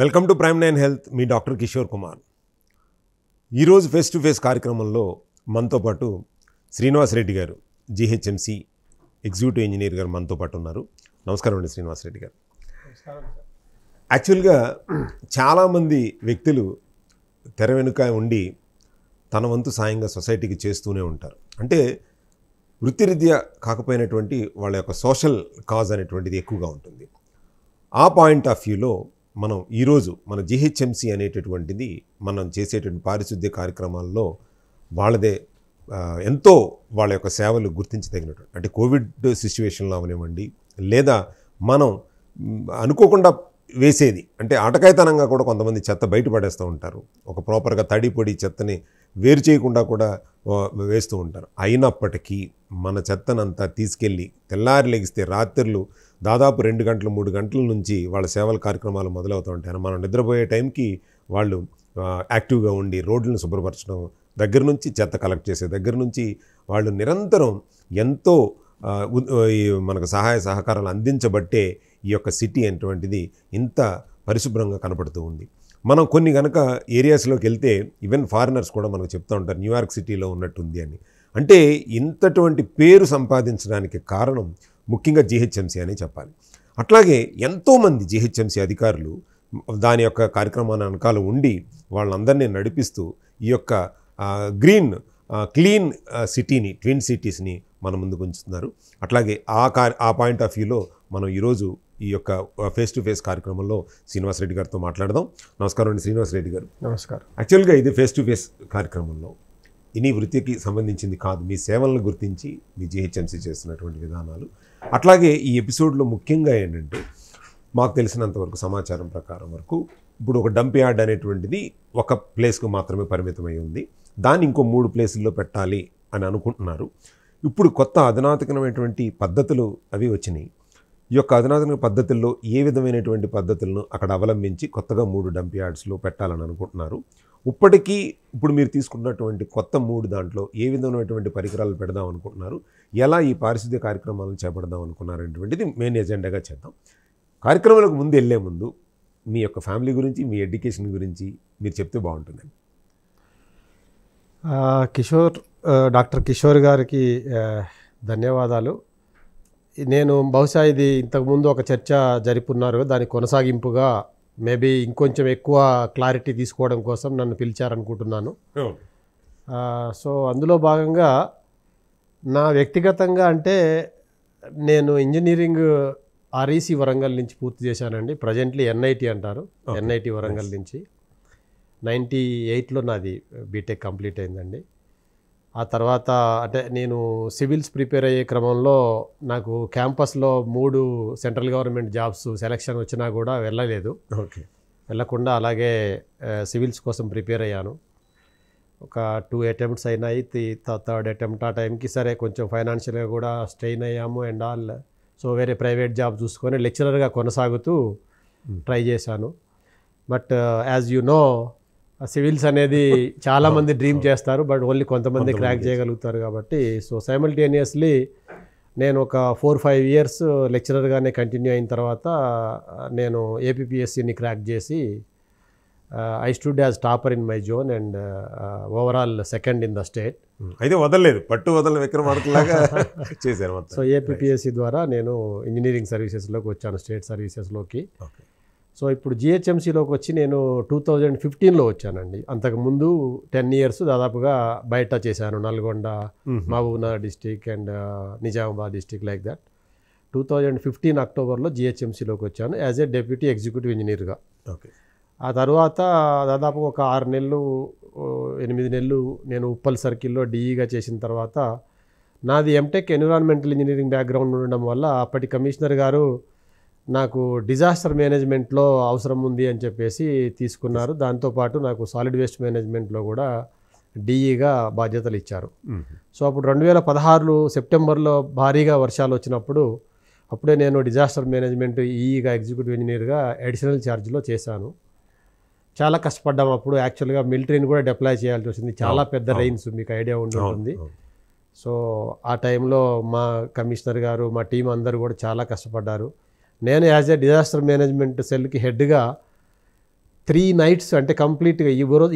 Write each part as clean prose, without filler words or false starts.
Welcome to prime 9 health. Me doctor Kishore Kumar. ఈరోజు face to face కార్యక్రమంలో మనతో పాటు శ్రీనివాస్ రెడ్డి గారు, జిహెచ్ఎంసి ఎగ్జిక్యూటివ్ ఇంజనీర్ గారు మనతో పాటు ఉన్నారు. నమస్కారం అండి శ్రీనివాస్ రెడ్డి గారు. యాక్చువల్గా చాలామంది వ్యక్తులు తెర వెనుక ఉండి తన వంతు సాయంగా సొసైటీకి చేస్తూనే ఉంటారు. అంటే వృత్తిరీత్యా కాకపోయినటువంటి వాళ్ళ యొక్క సోషల్ కాజ్ అనేటువంటిది ఎక్కువగా ఉంటుంది. ఆ పాయింట్ ఆఫ్ వ్యూలో మనం ఈరోజు మన జిహెచ్ఎంసి అనేటటువంటిది మనం చేసేటువంటి పారిశుద్ధ్య కార్యక్రమాల్లో వాళ్ళదే ఎంతో వాళ్ళ యొక్క సేవలు గుర్తించదగినటువంటి, అంటే కోవిడ్ సిచ్యువేషన్లో అవనివ్వండి, లేదా మనం అనుకోకుండా వేసేది, అంటే ఆటకాయతనంగా కూడా కొంతమంది చెత్త బయటపడేస్తూ ఉంటారు. ఒక ప్రాపర్గా తడి పొడి చెత్తని వేరు చేయకుండా కూడా వేస్తూ ఉంటారు. అయినప్పటికీ మన చెత్తనంతా తీసుకెళ్ళి తెల్లారి లెగిస్తే రాత్రులు దాదాపు 2 గంటలు 3 గంటల నుంచి వాళ్ళ సేవల కార్యక్రమాలు మొదలవుతూ ఉంటాయి. మనం నిద్రపోయే టైంకి వాళ్ళు యాక్టివ్గా ఉండి రోడ్లను శుభ్రపరచడం దగ్గర నుంచి, చెత్త కలెక్ట్ చేసే దగ్గర నుంచి వాళ్ళు నిరంతరం ఎంతో మనకు సహాయ సహకారాలు అందించబట్టే ఈ యొక్క సిటీ అనేటువంటిది ఇంత పరిశుభ్రంగా కనపడుతూ ఉంది. మనం కొన్ని కనుక ఏరియాస్లోకి వెళ్తే ఈవెన్ ఫారినర్స్ కూడా మనకు చెప్తూ ఉంటారు న్యూయార్క్ సిటీలో ఉన్నట్టుంది అని. అంటే ఇంతటువంటి పేరు సంపాదించడానికి కారణం ముఖ్యంగా జిహెచ్ఎంసి అని చెప్పాలి. అట్లాగే ఎంతోమంది జిహెచ్ఎంసి అధికారులు దాని యొక్క కార్యక్రమాన్ని వెనకాల ఉండి వాళ్ళందరినీ నడిపిస్తూ ఈ యొక్క క్లీన్ సిటీని, ట్విన్ సిటీస్ని మన ముందుకు ఉంచుతున్నారు. అట్లాగే ఆ పాయింట్ ఆఫ్ వ్యూలో మనం ఈరోజు ఈ యొక్క ఫేస్ టు ఫేస్ కార్యక్రమంలో శ్రీనివాస్ రెడ్డి గారితో మాట్లాడదాం. నమస్కారం అండి శ్రీనివాస్ రెడ్డి గారు. నమస్కారం. యాక్చువల్గా ఇది ఫేస్ టు ఫేస్ కార్యక్రమంలో ఇని వృత్తికి సంబంధించింది కాదు, మీ సేవలను గుర్తించి మీ జిహెచ్ఎంసి చేస్తున్నటువంటి విధానాలు. అట్లాగే ఈ ఎపిసోడ్లో ముఖ్యంగా ఏంటంటే, మాకు తెలిసినంతవరకు సమాచారం ప్రకారం వరకు ఇప్పుడు ఒక డంప్ యార్డ్ అనేటువంటిది ఒక ప్లేస్కు మాత్రమే పరిమితమై ఉంది. దాన్ని ఇంకో 3 ప్లేసుల్లో పెట్టాలి అని అనుకుంటున్నారు. ఇప్పుడు కొత్త అధునాతనమైనటువంటి పద్ధతులు అవి వచ్చినాయి. ఈ యొక్క అధునాతన పద్ధతుల్లో ఏ విధమైనటువంటి పద్ధతులను అక్కడ అవలంబించి కొత్తగా 3 డంప్ యార్డ్స్లో పెట్టాలని అనుకుంటున్నారు. ఇప్పుడు మీరు తీసుకున్నటువంటి కొత్త 3 దాంట్లో ఏ విధమైనటువంటి పరికరాలు పెడదాం అనుకుంటున్నారు, ఎలా ఈ పారిశుద్ధ్య కార్యక్రమాలను చేపడదాం అనుకున్నారనేటువంటిది మెయిన్ ఎజెండాగా చేద్దాం. కార్యక్రమాలకు ముందు వెళ్ళే ముందు మీ యొక్క ఫ్యామిలీ గురించి, మీ ఎడ్యుకేషన్ గురించి మీరు చెప్తే బాగుంటుందండి. డాక్టర్ కిషోర్ గారికి ధన్యవాదాలు. నేను బహుశా ఇది ఇంతకుముందు ఒక చర్చ జరుపున్నారు, దాని కొనసాగింపుగా మేబీ ఇంకొంచెం ఎక్కువ క్లారిటీ తీసుకోవడం కోసం నన్ను పిలిచారనుకుంటున్నాను. సో అందులో భాగంగా నా వ్యక్తిగతంగా అంటే నేను ఇంజనీరింగ్ ఆర్ఈసి వరంగల్ నుంచి పూర్తి చేశానండి. ప్రజెంట్లీ ఎన్ఐటి అంటారు, ఎన్ఐటి వరంగల్ నుంచి 98లో నాది బీటెక్ కంప్లీట్ అయిందండి. ఆ తర్వాత అంటే నేను సివిల్స్ ప్రిపేర్ అయ్యే క్రమంలో నాకు క్యాంపస్లో 3 సెంట్రల్ గవర్నమెంట్ జాబ్స్ సెలక్షన్ వచ్చినా కూడా వెళ్ళకుండా అలాగే సివిల్స్ కోసం ప్రిపేర్ అయ్యాను. ఒక 2 అటెంప్ట్స్ అయినాయి. థర్డ్ అటెంప్ట్ ఆ టైంకి సరే కొంచెం ఫైనాన్షియల్గా కూడా స్ట్రెయిన్ అయ్యాము అండ్ ఆల్. సో వేరే ప్రైవేట్ జాబ్ చూసుకొని లెక్చరర్గా కొనసాగుతూ ట్రై చేశాను. But as you know, civils అనేది చాలామంది డ్రీమ్ చేస్తారు, బట్ ఓన్లీ కొంతమంది క్రాక్ చేయగలుగుతారు. కాబట్టి సో సైమల్టేనియస్లీ నేను ఒక 4-5 ఇయర్స్ లెక్చరర్గానే కంటిన్యూ అయిన తర్వాత నేను ఏపీపీఎస్సీని క్రాక్ చేసి I stood as topper in my zone and overall second in the state. అయితే వదలలేదు, పట్టు వదల విక్రమార్కలాగా చేశారు. సో ఏపీపీఎస్సీ ద్వారా నేను ఇంజనీరింగ్ సర్వీసెస్లోకి వచ్చాను, స్టేట్ సర్వీసెస్లోకి. సో ఇప్పుడు జిహెచ్ఎంసీలోకి వచ్చి నేను 2015లో వచ్చానండి. అంతకుముందు 10 ఇయర్స్ దాదాపుగా బయట చేశాను, Nalgonda, Mahabubnagar district and Nizamabad district, like that. 2015 అక్టోబర్లో జిహెచ్ఎంసీలోకి వచ్చాను యాజ్ ఏ డెప్యూటీ ఎగ్జిక్యూటివ్ ఇంజనీర్గా. ఆ తర్వాత దాదాపు ఒక 6 నెలలు 8 నెలలు నేను ఉప్పల్ సర్కిల్లో డిఈగా చేసిన తర్వాత నాది ఎంటెక్ ఎన్విరాన్మెంటల్ ఇంజనీరింగ్ బ్యాక్గ్రౌండ్ ఉండడం వల్ల అప్పటి కమిషనర్ గారు నాకు డిజాస్టర్ మేనేజ్మెంట్లో అవసరం ఉంది అని చెప్పేసి తీసుకున్నారు. దాంతోపాటు నాకు సాలిడ్ వేస్ట్ మేనేజ్మెంట్లో కూడా డిఈగా బాధ్యతలు ఇచ్చారు. సో అప్పుడు 2016 సెప్టెంబర్లో భారీగా వర్షాలు వచ్చినప్పుడు అప్పుడే నేను డిజాస్టర్ మేనేజ్మెంట్ ఈఈగా ఎగ్జిక్యూటివ్ ఇంజనీర్గా అడిషనల్ ఛార్జ్లో చేశాను. చాలా కష్టపడ్డాము. అప్పుడు యాక్చువల్గా మిలిటరీని కూడా డిప్లాయ్ చేయాల్సి వచ్చింది. చాలా పెద్ద రైన్స్, మీకు ఐడియా ఉంటుంది. సో ఆ టైంలో మా కమిషనర్ గారు, మా టీం అందరూ కూడా చాలా కష్టపడ్డారు. నేను యాజ్ ఏ డిజాస్టర్ మేనేజ్మెంట్ సెల్కి హెడ్గా 3 nights అంటే కంప్లీట్గా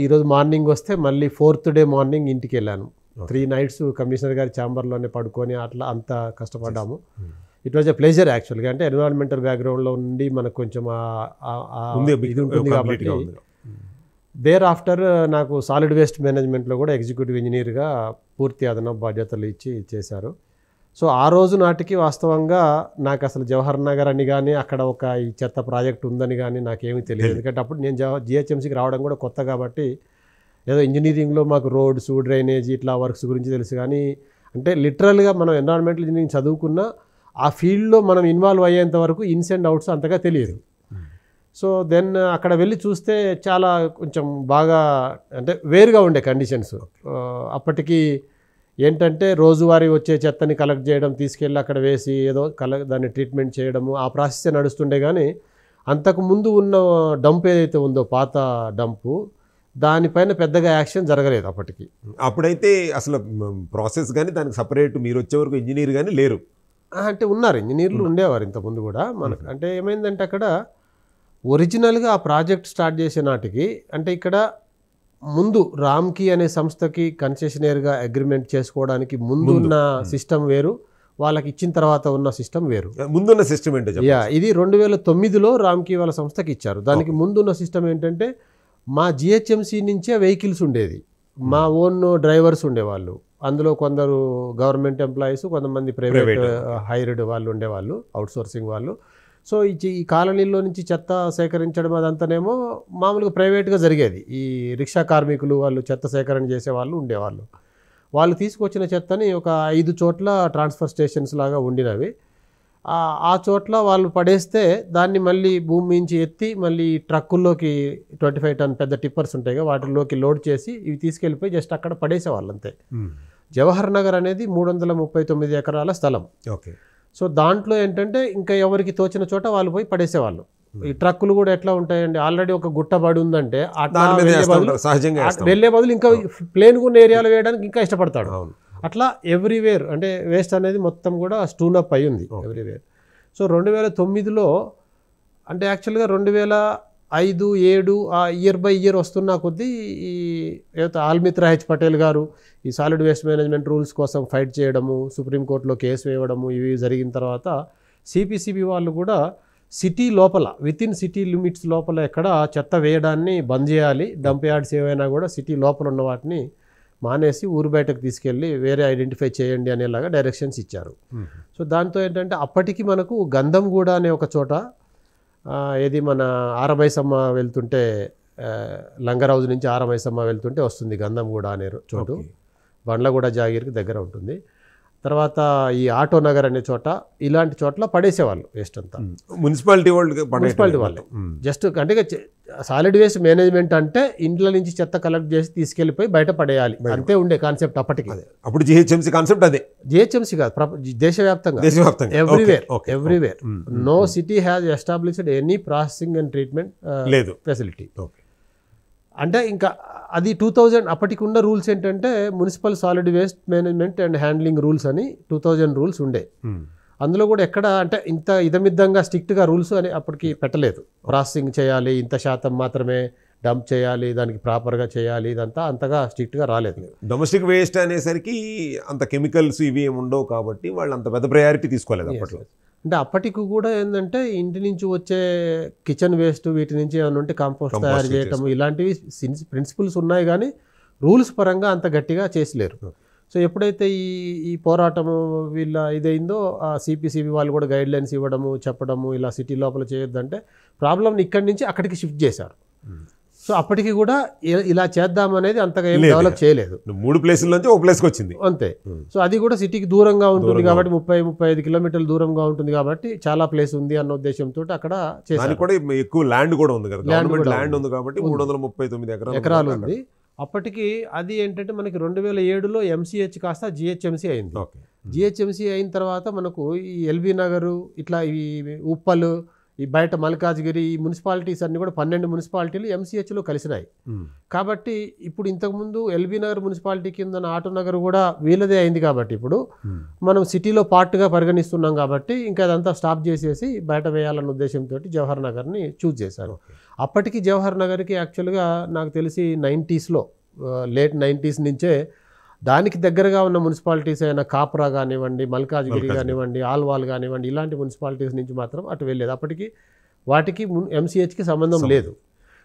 ఈరోజు మార్నింగ్ వస్తే మళ్ళీ 4th డే మార్నింగ్ ఇంటికి వెళ్ళాను. 3 nights కమిషనర్ గారి ఛాంబర్లోనే పడుకొని అట్లా అంత కష్టపడ్డాము. ఇట్ వాజ్ ఎ ప్లెజర్ యాక్చువల్గా. అంటే ఎన్విరాన్మెంటల్ బ్యాక్గ్రౌండ్లో ఉండి మనకు కొంచెం ఇది ఉంటుంది కాబట్టి. దేర్ ఆఫ్టర్ నాకు సాలిడ్ వేస్ట్ మేనేజ్మెంట్లో కూడా ఎగ్జిక్యూటివ్ ఇంజనీర్గా పూర్తి అదనపు బాధ్యతలు ఇచ్చి చేశారు. సో ఆ రోజు నాటికి వాస్తవంగా నాకు అసలు జవహర్ నగర్ అని కానీ అక్కడ ఒక ఈ చెత్త ప్రాజెక్ట్ ఉందని కానీ నాకేమీ తెలియదు. ఎందుకంటే అప్పుడు నేను జిహెచ్ఎంసీకి రావడం కూడా కొత్త కాబట్టి ఏదో ఇంజనీరింగ్లో మాకు రోడ్స్, డ్రైనేజ్ ఇట్లా వర్క్స్ గురించి తెలుసు. కానీ అంటే లిటరల్గా మనం ఎన్విరాన్మెంటల్ ఇంజనీరింగ్ చదువుకున్న ఆ ఫీల్డ్లో మనం ఇన్వాల్వ్ అయ్యేంత వరకు ఇన్స్ అండ్ అవుట్స్ అంతగా తెలియదు. సో దెన్ అక్కడ వెళ్ళి చూస్తే చాలా కొంచెం బాగా అంటే వేరుగా ఉండే కండిషన్స్. అప్పటికి ఏంటంటే రోజువారీ వచ్చే చెత్తని కలెక్ట్ చేయడం, తీసుకెళ్ళి అక్కడ వేసి ఏదో దాన్ని ట్రీట్మెంట్ చేయడము, ఆ ప్రాసెస్ నడుస్తుండే. కానీ అంతకుముందు ఉన్న డంప్ ఏదైతే ఉందో పాత డంపు, దానిపైన పెద్దగా యాక్షన్ జరగలేదు అప్పటికి. అప్పుడైతే అసలు ప్రాసెస్ కానీ దానికి సపరేట్ మీరు వచ్చే వరకు ఇంజనీర్ కానీ లేరు. అంటే ఉన్నారు, ఇంజనీర్లు ఉండేవారు ఇంతకుముందు కూడా మనకు. అంటే ఏమైందంటే అక్కడ ఒరిజినల్గా ఆ ప్రాజెక్ట్ స్టార్ట్ చేసే నాటికి అంటే ఇక్కడ ముందు రామ్కి అనే సంస్థకి కన్సెషనర్గా అగ్రిమెంట్ చేసుకోవడానికి ముందున్న సిస్టమ్ వేరు, వాళ్ళకి ఇచ్చిన తర్వాత ఉన్న సిస్టమ్ వేరు. ముందున్న సిస్టమ్ ఏంటో ఇది 2009లో రామ్కి వాళ్ళ సంస్థకి ఇచ్చారు. దానికి ముందున్న సిస్టమ్ ఏంటంటే మా జిహెచ్ఎంసీ నుంచే వెహికల్స్ ఉండేది, మా ఓన్ డ్రైవర్స్ ఉండేవాళ్ళు. అందులో కొందరు గవర్నమెంట్ ఎంప్లాయీస్, కొంతమంది ప్రైవేట్ హైర్డ్ వాళ్ళు ఉండేవాళ్ళు, అవుట్సోర్సింగ్ వాళ్ళు. సో ఈ కాలనీలో నుంచి చెత్త సేకరించడం అదంతానేమో మామూలుగా ప్రైవేట్గా జరిగేది. ఈ రిక్షా కార్మికులు వాళ్ళు చెత్త సేకరణ చేసే వాళ్ళు ఉండేవాళ్ళు. వాళ్ళు తీసుకొచ్చిన చెత్తని ఒక 5 చోట్ల ట్రాన్స్ఫర్ స్టేషన్స్ లాగా ఉండినవి. ఆ చోట్ల వాళ్ళు పడేస్తే దాన్ని మళ్ళీ భూమి నుంచి ఎత్తి మళ్ళీ ట్రక్కుల్లోకి 25 టన్ పెద్ద టిప్పర్స్ ఉంటాయి కదా, వాటిల్లోకి లోడ్ చేసి ఇవి తీసుకెళ్ళిపోయి జస్ట్ అక్కడ పడేసేవాళ్ళు అంతే. జవహర్ నగర్ అనేది 339 ఎకరాల స్థలం. ఓకే. సో దాంట్లో ఏంటంటే ఇంకా ఎవరికి తోచిన చోట వాళ్ళు పోయి పడేసేవాళ్ళు. ఈ ట్రక్కులు కూడా ఎట్లా ఉంటాయండి, ఆల్రెడీ ఒక గుట్ట పడి ఉందంటే వెళ్ళే బదులు ఇంకా ప్లేన్ ఉన్న ఏరియాలో వేయడానికి ఇంకా ఇష్టపడతాడు. అట్లా ఎవ్రీవేర్ అంటే వేస్ట్ అనేది మొత్తం కూడా స్టూన్ అప్ అయి ఉంది ఎవ్రీవేర్. సో 2009లో అంటే యాక్చువల్గా 2005, 2007 ఆ ఇయర్ బై ఇయర్ వస్తున్న కొద్దీ ఈ ఏదైతే ఆల్మిత్రా హెచ్ పటేల్ గారు ఈ సాలిడ్ వేస్ట్ మేనేజ్మెంట్ రూల్స్ కోసం ఫైట్ చేయడము, సుప్రీంకోర్టులో కేసు వేయడము ఇవి జరిగిన తర్వాత సిపిసిబి వాళ్ళు కూడా సిటీ లోపల వితిన్ సిటీ లిమిట్స్ లోపల ఎక్కడ చెత్త వేయడాన్ని బంద్ చేయాలి, డంప్ యార్డ్స్ ఏవైనా కూడా సిటీ లోపల ఉన్న వాటిని మానేసి ఊరు బయటకు తీసుకెళ్ళి వేరే ఐడెంటిఫై చేయండి అనేలాగా డైరెక్షన్స్ ఇచ్చారు. సో దాంతో ఏంటంటే అప్పటికి మనకు గంధంగూడ అనే ఒక చోట ఏది మన ఆరమైసమ్మ వెళ్తుంటే లంగరౌజ్ నుంచి ఆరమైసమ్మ వెళ్తుంటే వస్తుంది గంధంగూడ అనే చోటు, బండ్లగూడ జాగీర్కి దగ్గర ఉంటుంది. తర్వాత ఈ ఆటో నగర్ అనే చోట ఇలాంటి చోట్ల పడేసేవాళ్ళు వేస్ట్ అంతా. మున్సిపాలిటీ వాళ్ళే జస్ట్ అంటే సాలిడ్ వేస్ట్ మేనేజ్మెంట్ అంటే ఇంట్లో నుంచి చెత్త కలెక్ట్ చేసి తీసుకెళ్ళిపోయి బయట పడేయాలి అంతే ఉండే కాన్సెప్ట్ అప్పటికి. అప్పుడు జిహెచ్ఎంసీ కాన్సెప్ట్ అదే, జిహెచ్ఎంసీ కాదు దేశవ్యాప్తంగా everywhere. No city has established any processing and treatment facility. అంటే ఇంకా అది 2000 అప్పటికి ఉన్న రూల్స్ ఏంటంటే municipal solid waste management and handling rules అని 2000 రూల్స్ ఉండే. అందులో కూడా ఎక్కడ అంటే ఇంత ఇదమిద్దంగా స్ట్రిక్ట్గా రూల్స్ అని అప్పటికి పెట్టలేదు. ప్రాసెసింగ్ చేయాలి, ఇంత శాతం మాత్రమే డంప్ చేయాలి, దానికి ప్రాపర్గా చేయాలి, ఇదంతా అంతగా స్ట్రిక్ట్గా రాలేదు. డొమెస్టిక్ వేస్ట్ అనేసరికి అంత కెమికల్స్ ఇవి ఏమి ఉండవు కాబట్టి వాళ్ళు అంత పెద్ద ప్రయారిటీ తీసుకోలేదు అప్పట్లో. అంటే అప్పటికి కూడా ఏంటంటే ఇంటి నుంచి వచ్చే కిచెన్ వేస్ట్ వీటి నుంచి ఏమైనా ఉంటే కంపోస్ట్ తయారు చేయటం ఇలాంటివి ప్రిన్సిపల్స్ ఉన్నాయి, కానీ రూల్స్ పరంగా అంత గట్టిగా చేసలేరు. సో ఎప్పుడైతే ఈ పోరాటము వీళ్ళ ఇదైందో ఆ సిపిసిబి వాళ్ళు కూడా గైడ్ లైన్స్ ఇవ్వడము చెప్పడము ఇలా సిటీ లోపల చేయొద్దంటే ప్రాబ్లమ్ని ఇక్కడి నుంచి అక్కడికి షిఫ్ట్ చేశారు. సో అప్పటికి కూడా ఇలా చేద్దామనేది అంతగా ఏం డెవలప్ చేయలేదు. 3 ప్లేసుల నుంచి ఒక ప్లేస్కి వచ్చింది అంతే. సో అది కూడా సిటీకి దూరంగా ఉంటుంది కాబట్టి 30-35 కిలోమీటర్ల దూరంగా ఉంటుంది కాబట్టి చాలా ప్లేస్ ఉంది అన్న ఉద్దేశంతో అక్కడ చేశారు. కూడా ఎక్కువ ల్యాండ్ కూడా ఉంది కదా, ల్యాండ్ ఉంది కాబట్టి 339 ఎకరాలు ఉంది. అప్పటికి అది ఏంటంటే మనకి 2007లో ఎంసీహెచ్ కాస్త జిహెచ్ఎంసీ అయింది. జిహెచ్ఎంసీ అయిన తర్వాత మనకు ఈ ఎల్బీ నగరు ఇట్లా ఈ ఉప్పలు ఈ బయట మల్కాజ్గిరి ఈ మున్సిపాలిటీస్ అన్ని కూడా 12 మున్సిపాలిటీలు ఎంసీహెచ్లో కలిసినాయి. కాబట్టి ఇప్పుడు ఇంతకుముందు ఎల్బీ నగర్ మున్సిపాలిటీ కింద ఆటో నగర్ కూడా వీళ్ళదే అయింది కాబట్టి ఇప్పుడు మనం సిటీలో పార్ట్గా పరిగణిస్తున్నాం కాబట్టి ఇంకా అదంతా స్టాప్ చేసేసి బయట వేయాలన్న ఉద్దేశంతో జవహర్ నగర్ని చూజ్ చేశారు. అప్పటికి జవహర్ నగర్కి యాక్చువల్గా నాకు తెలిసి 90స్లో లేట్ 90s నుంచే దానికి దగ్గరగా ఉన్న మున్సిపాలిటీస్ అయిన కాప్రా కానివ్వండి, మల్కాజ్గిరి కానివ్వండి, ఆల్వాల్ కానివ్వండి, ఇలాంటి మున్సిపాలిటీస్ నుంచి మాత్రం అటు వెళ్ళేది. అప్పటికి వాటికి MCHకి సంబంధం లేదు.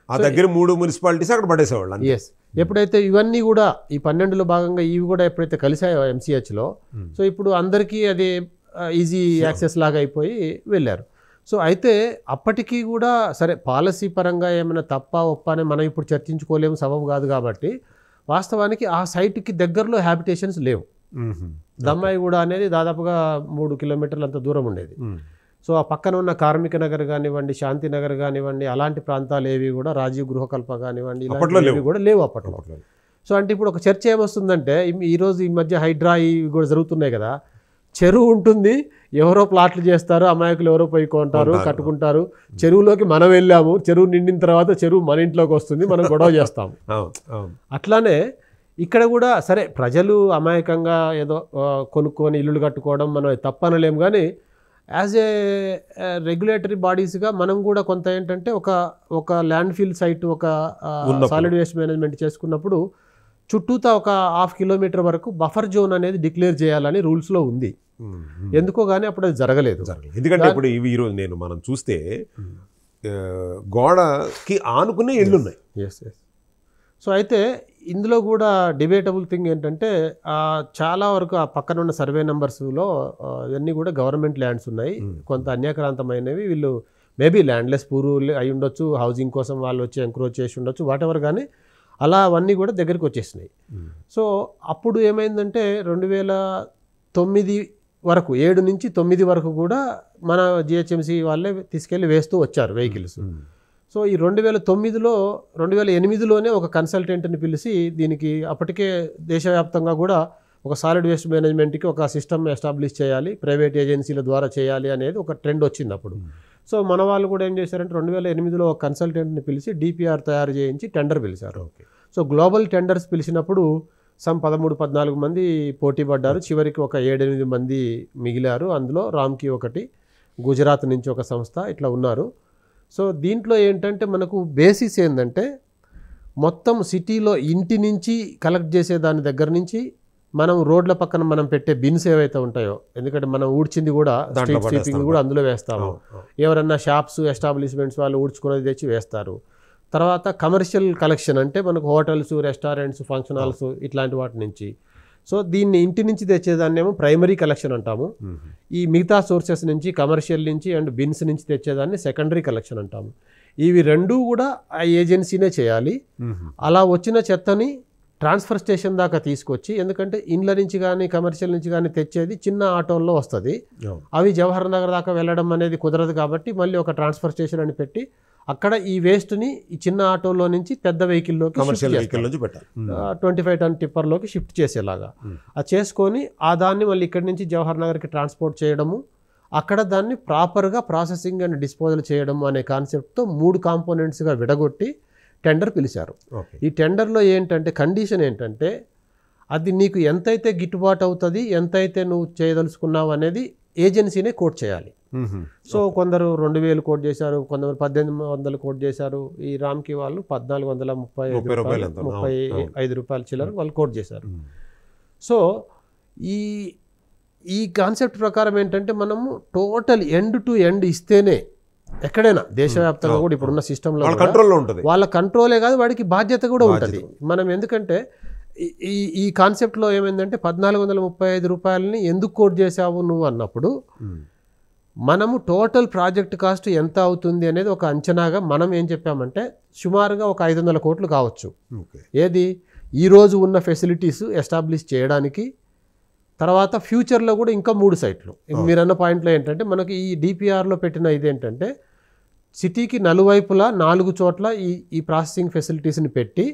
ఆ దగ్గర 3 మున్సిపాలిటీస్ అక్కడ పడేసేవాళ్ళు. ఎస్. ఎప్పుడైతే ఇవన్నీ కూడా ఈ 12లో భాగంగా ఇవి కూడా ఎప్పుడైతే కలిసాయో MCHలో, సో ఇప్పుడు అందరికీ అది ఈజీ యాక్సెస్ లాగా అయిపోయి వెళ్ళారు. సో అయితే అప్పటికీ కూడా సరే పాలసీ పరంగా ఏమైనా తప్ప ఒప్ప అని మనం ఇప్పుడు చర్చించుకోలేము, సబబు కాదు. కాబట్టి వాస్తవానికి ఆ సైట్కి దగ్గరలో హ్యాబిటేషన్స్ లేవు. దమ్మాయిగూడ అనేది దాదాపుగా 3 కిలోమీటర్లు అంత దూరం ఉండేది. సో ఆ పక్కన ఉన్న కార్మిక నగర్ కానివ్వండి, శాంతినగర్ కానివ్వండి, అలాంటి ప్రాంతాలు ఏవి కూడా, రాజీవ్ గృహకల్ప కానివ్వండి, ఇలాంటివి కూడా లేవు అప్పట్లో. సో అంటే ఇప్పుడు ఒక చర్చ ఏమొస్తుందంటే, ఈరోజు ఈ మధ్య హైడ్రా ఇవి కూడా జరుగుతున్నాయి కదా, చెరువు ఉంటుంది, ఎవరో ప్లాట్లు చేస్తారు, అమాయకులు ఎవరో పోయి కొంటారు, కట్టుకుంటారు. చెరువులోకి మనం వెళ్ళాము, చెరువు నిండిన తర్వాత చెరువు మన ఇంట్లోకి వస్తుంది, మనం గొడవ చేస్తాం. అట్లానే ఇక్కడ కూడా సరే ప్రజలు అమాయకంగా ఏదో కొనుక్కొని ఇల్లులు కట్టుకోవడం మనం తప్పనలేం. కానీ యాజ్ ఏ రెగ్యులేటరీ బాడీస్గా మనం కూడా కొంత ఏంటంటే ఒక ల్యాండ్ ఫిల్ సైట్, ఒక సాలిడ్ వేస్ట్ మేనేజ్మెంట్ చేసుకున్నప్పుడు చుట్టూతా ఒక 1/2 కిలోమీటర్ వరకు బఫర్ జోన్ అనేది డిక్లేర్ చేయాలని రూల్స్లో ఉంది. ఎందుకో కానీ అప్పుడు అది జరగలేదు. ఎందుకంటే ఇప్పుడు ఈరోజు మనం చూస్తే గోడకి ఆనుకునే ఇళ్ళు ఉన్నాయి. ఎస్. సో అయితే ఇందులో కూడా డిబేటబుల్ థింగ్ ఏంటంటే, చాలా వరకు ఆ పక్కన ఉన్న సర్వే నెంబర్స్లో ఇవన్నీ కూడా గవర్నమెంట్ ల్యాండ్స్ ఉన్నాయి, కొంత అన్యాక్రాంతమైనవి. వీళ్ళు మేబీ ల్యాండ్లెస్ పూర్ అయి ఉండొచ్చు, హౌసింగ్ కోసం వాళ్ళు వచ్చి ఎంక్రోచ్ చేసి ఉండొచ్చు, వాటెవర్. కానీ అలా అవన్నీ కూడా దగ్గరికి వచ్చేసినాయి. సో అప్పుడు ఏమైందంటే 2009 వరకు, 7 నుంచి 9 వరకు కూడా మన GHMC వాళ్ళే తీసుకెళ్ళి వేస్తూ వచ్చారు వెహికల్స్. సో ఈ 2008లోనే ఒక కన్సల్టెంట్ని పిలిచి దీనికి అప్పటికే దేశవ్యాప్తంగా కూడా ఒక సాలిడ్ వేస్ట్ మేనేజ్మెంట్కి ఒక సిస్టమ్ ఎస్టాబ్లిష్ చేయాలి, ప్రైవేట్ ఏజెన్సీల ద్వారా చేయాలి అనేది ఒక ట్రెండ్ వచ్చింది అప్పుడు. సో మన వాళ్ళు కూడా ఏం చేశారంటే 2008లో ఒక కన్సల్టెంట్ని పిలిచి DPR తయారు చేయించి టెండర్ పిలిచారు. సో గ్లోబల్ టెండర్స్ పిలిచినప్పుడు 13-14 మంది పోటీ పడ్డారు. చివరికి ఒక 7-8 మంది మిగిలారు. అందులో రామ్కి ఒకటి, గుజరాత్ నుంచి ఒక సంస్థ, ఇట్లా ఉన్నారు. సో దీంట్లో ఏంటంటే మనకు బేసిస్ ఏంటంటే, మొత్తం సిటీలో ఇంటి నుంచి కలెక్ట్ చేసే దాని దగ్గర నుంచి మనం రోడ్ల పక్కన మనం పెట్టే బిన్స్ ఏవైతే ఉంటాయో, ఎందుకంటే మనం ఊడ్చింది కూడా స్ట్రీట్ స్వీపింగ్ కూడా అందులో వేస్తాము. ఎవరన్నా షాప్స్ ఎస్టాబ్లిష్మెంట్స్ వాళ్ళు ఊడ్చుకునేది తెచ్చి వేస్తారు. తర్వాత కమర్షియల్ కలెక్షన్ అంటే మనకు హోటల్స్, రెస్టారెంట్స్, ఫంక్షన్ హాల్స్ ఇట్లాంటి వాటి నుంచి. సో దీన్ని ఇంటి నుంచి తెచ్చేదాన్నేమో ప్రైమరీ కలెక్షన్ అంటాము. ఈ మిగతా సోర్సెస్ నుంచి, కమర్షియల్ నుంచి అండ్ బిన్స్ నుంచి తెచ్చేదాన్ని సెకండరీ కలెక్షన్ అంటాము. ఇవి రెండూ కూడా ఆ ఏజెన్సీనే చేయాలి. అలా వచ్చిన చెత్తని ట్రాన్స్ఫర్ స్టేషన్ దాకా తీసుకొచ్చి, ఎందుకంటే ఇండ్ల నుంచి కానీ కమర్షియల్ నుంచి కానీ తెచ్చేది చిన్న ఆటోల్లో వస్తుంది, అవి జవహర్ నగర్ దాకా వెళ్ళడం అనేది కుదరదు. కాబట్టి మళ్ళీ ఒక ట్రాన్స్ఫర్ స్టేషన్ అని పెట్టి అక్కడ ఈ వేస్ట్ని ఈ చిన్న ఆటోలో నుంచి పెద్ద వెహికల్లోకి, కమర్షియల్ వెహికల్ నుంచి 25 టన్ టిప్పర్లోకి షిఫ్ట్ చేసేలాగా అది చేసుకొని ఆ దాన్ని మళ్ళీ ఇక్కడి నుంచి జవహర్ నగర్కి ట్రాన్స్పోర్ట్ చేయడము, అక్కడ దాన్ని ప్రాపర్గా ప్రాసెసింగ్ అండ్ డిస్పోజల్ చేయడము అనే కాన్సెప్ట్తో 3 కాంపోనెంట్స్గా విడగొట్టి టెండర్ పిలిచారు. ఈ టెండర్లో ఏంటంటే కండిషన్ ఏంటంటే, అది నీకు ఎంతైతే గిట్టుబాటు అవుతుంది, ఎంతైతే నువ్వు చేయదలుచుకున్నావు అనేది ఏజెన్సీనే కోట్ చేయాలి. సో కొందరు 2000 కోట్ చేశారు, కొందరు 1800 కోట్ చేశారు. ఈ రామ్కి వాళ్ళు 1435 రూపాయలు చిల్లర వాళ్ళు కోట్ చేశారు. సో ఈ కాన్సెప్ట్ ప్రకారం ఏంటంటే, మనము టోటల్ ఎండ్ టు ఎండ్ ఇస్తేనే ఎక్కడైనా దేశవ్యాప్తంగా కూడా ఇప్పుడున్న సిస్టంలో వాళ్ళ కంట్రోలే కాదు, వాడికి బాధ్యత కూడా ఉంటుంది. మనం ఎందుకంటే ఈ కాన్సెప్ట్లో ఏమైందంటే 1435 రూపాయలని ఎందుకు కోట్ చేసావు నువ్వు అన్నప్పుడు, మనము టోటల్ ప్రాజెక్ట్ కాస్ట్ ఎంత అవుతుంది అనేది ఒక అంచనాగా మనం ఏం చెప్పామంటే, సుమారుగా ఒక 500 కోట్లు కావచ్చు. ఏది ఈరోజు ఉన్న ఫెసిలిటీస్ ఎస్టాబ్లిష్ చేయడానికి, తర్వాత ఫ్యూచర్లో కూడా ఇంకా 3 సైట్లు. మీరన్న పాయింట్లో ఏంటంటే, మనకి ఈ DPRలో పెట్టిన ఇదేంటంటే, సిటీకి నలువైపులా 4 చోట్ల ఈ ప్రాసెసింగ్ ఫెసిలిటీస్ని పెట్టి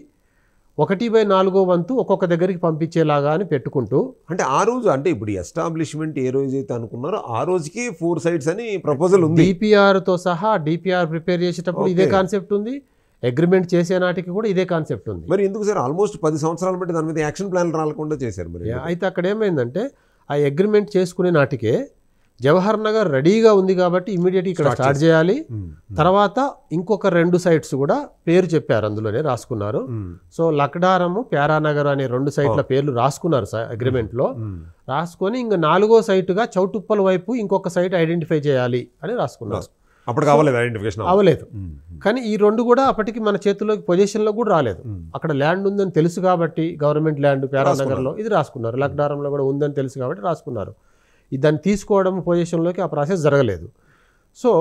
1/4 వంతు ఒక్కొక్క దగ్గరికి పంపించేలాగా అని పెట్టుకుంటూ, అంటే ఆ రోజు అంటే ఇప్పుడు ఎస్టాబ్లిష్మెంట్ ఏ రోజు అయితే అనుకున్నారో ఆ రోజుకి 4 సైట్స్ అని ప్రపోజల్ ఉంది. DPRతో సహా DPR ప్రిపేర్ చేసేటప్పుడు ఇదే కాన్సెప్ట్ ఉంది, అగ్రిమెంట్ చేసే నాటికి కూడా ఇదే కాన్సెప్ట్ ఉంది. మరి ఎందుకు సార్ ఆల్మోస్ట్ 10 సంవత్సరాలు బట్టి దాని మీద యాక్షన్ ప్లాన్ రాకుండా చేశారు మరి? అయితే అక్కడ ఏమైందంటే, ఆ అగ్రిమెంట్ చేసుకునే నాటికే జవహర్ నగర్ రెడీగా ఉంది కాబట్టి ఇమీడియట్గా ఇక్కడ స్టార్ట్ చేయాలి. తర్వాత ఇంకొక 2 సైట్స్ కూడా పేరు చెప్పారు, అందులోనే రాసుకున్నారు. సో లక్డారము, ప్యారానగర్ అనే 2 సైట్ల పేర్లు రాసుకున్నారు అగ్రిమెంట్లో. రాసుకొని ఇంకా 4వ సైటుగా చౌటుప్పల్ వైపు ఇంకొక సైట్ ఐడెంటిఫై చేయాలి అని రాసుకున్నారు. అప్పుడు కావాలి ఐడెంటిఫికేషన్ అవ్వలేదు. కానీ ఈ 2 కూడా అప్పటికి మన చేతిలోకి పొజిషన్లో కూడా రాలేదు. అక్కడ ల్యాండ్ ఉందని తెలుసు కాబట్టి, గవర్నమెంట్ ల్యాండ్ ప్యారానగర్లో ఇది రాసుకున్నారు. లక్డారంలో కూడా ఉందని తెలుసు కాబట్టి రాసుకున్నారు. దాన్ని తీసుకోవడం పొజిషన్లోకి ఆ ప్రాసెస్ జరగలేదు. సో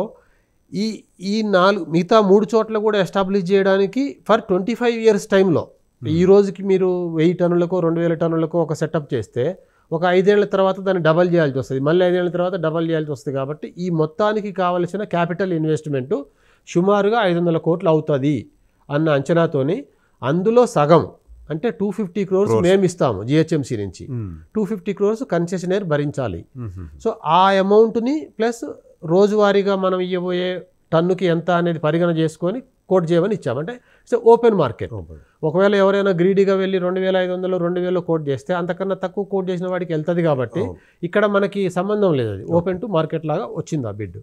ఈ మిగతా 3 చోట్ల కూడా ఎస్టాబ్లిష్ చేయడానికి ఫర్ 25 years టైంలో, ఈ రోజుకి మీరు 1000 టన్నులకో 2000 టన్నులకో ఒక సెటప్ చేస్తే ఒక 5 ఏళ్ల తర్వాత దాన్ని డబల్ చేయాల్సి వస్తుంది, మళ్ళీ 5 ఏళ్ల తర్వాత డబల్ చేయాల్సి వస్తుంది. కాబట్టి ఈ మొత్తానికి కావలసిన క్యాపిటల్ ఇన్వెస్ట్మెంటు సుమారుగా 500 కోట్లు అవుతుంది అన్న అంచనాతోని, అందులో సగం అంటే 250 crores మేము ఇస్తాము జిహెచ్ఎంసీ నుంచి, 250 crores కన్సెషనర్ భరించాలి. సో ఆ అమౌంట్ని ప్లస్ రోజువారీగా మనం ఇవ్వబోయే టన్నుకి ఎంత అనేది పరిగణ చేసుకొని కోట్ చేయమని ఇచ్చాము. అంటే ఇట్స్ ఓపెన్ మార్కెట్. ఒకవేళ ఎవరైనా గ్రీడీగా వెళ్ళి 2500 2000 కోట్ చేస్తే అంతకన్నా తక్కువ కోట్ చేసిన వాడికి వెళ్తుంది. కాబట్టి ఇక్కడ మనకి సంబంధం లేదు, అది ఓపెన్ టు మార్కెట్ లాగా వచ్చింది ఆ బిడ్.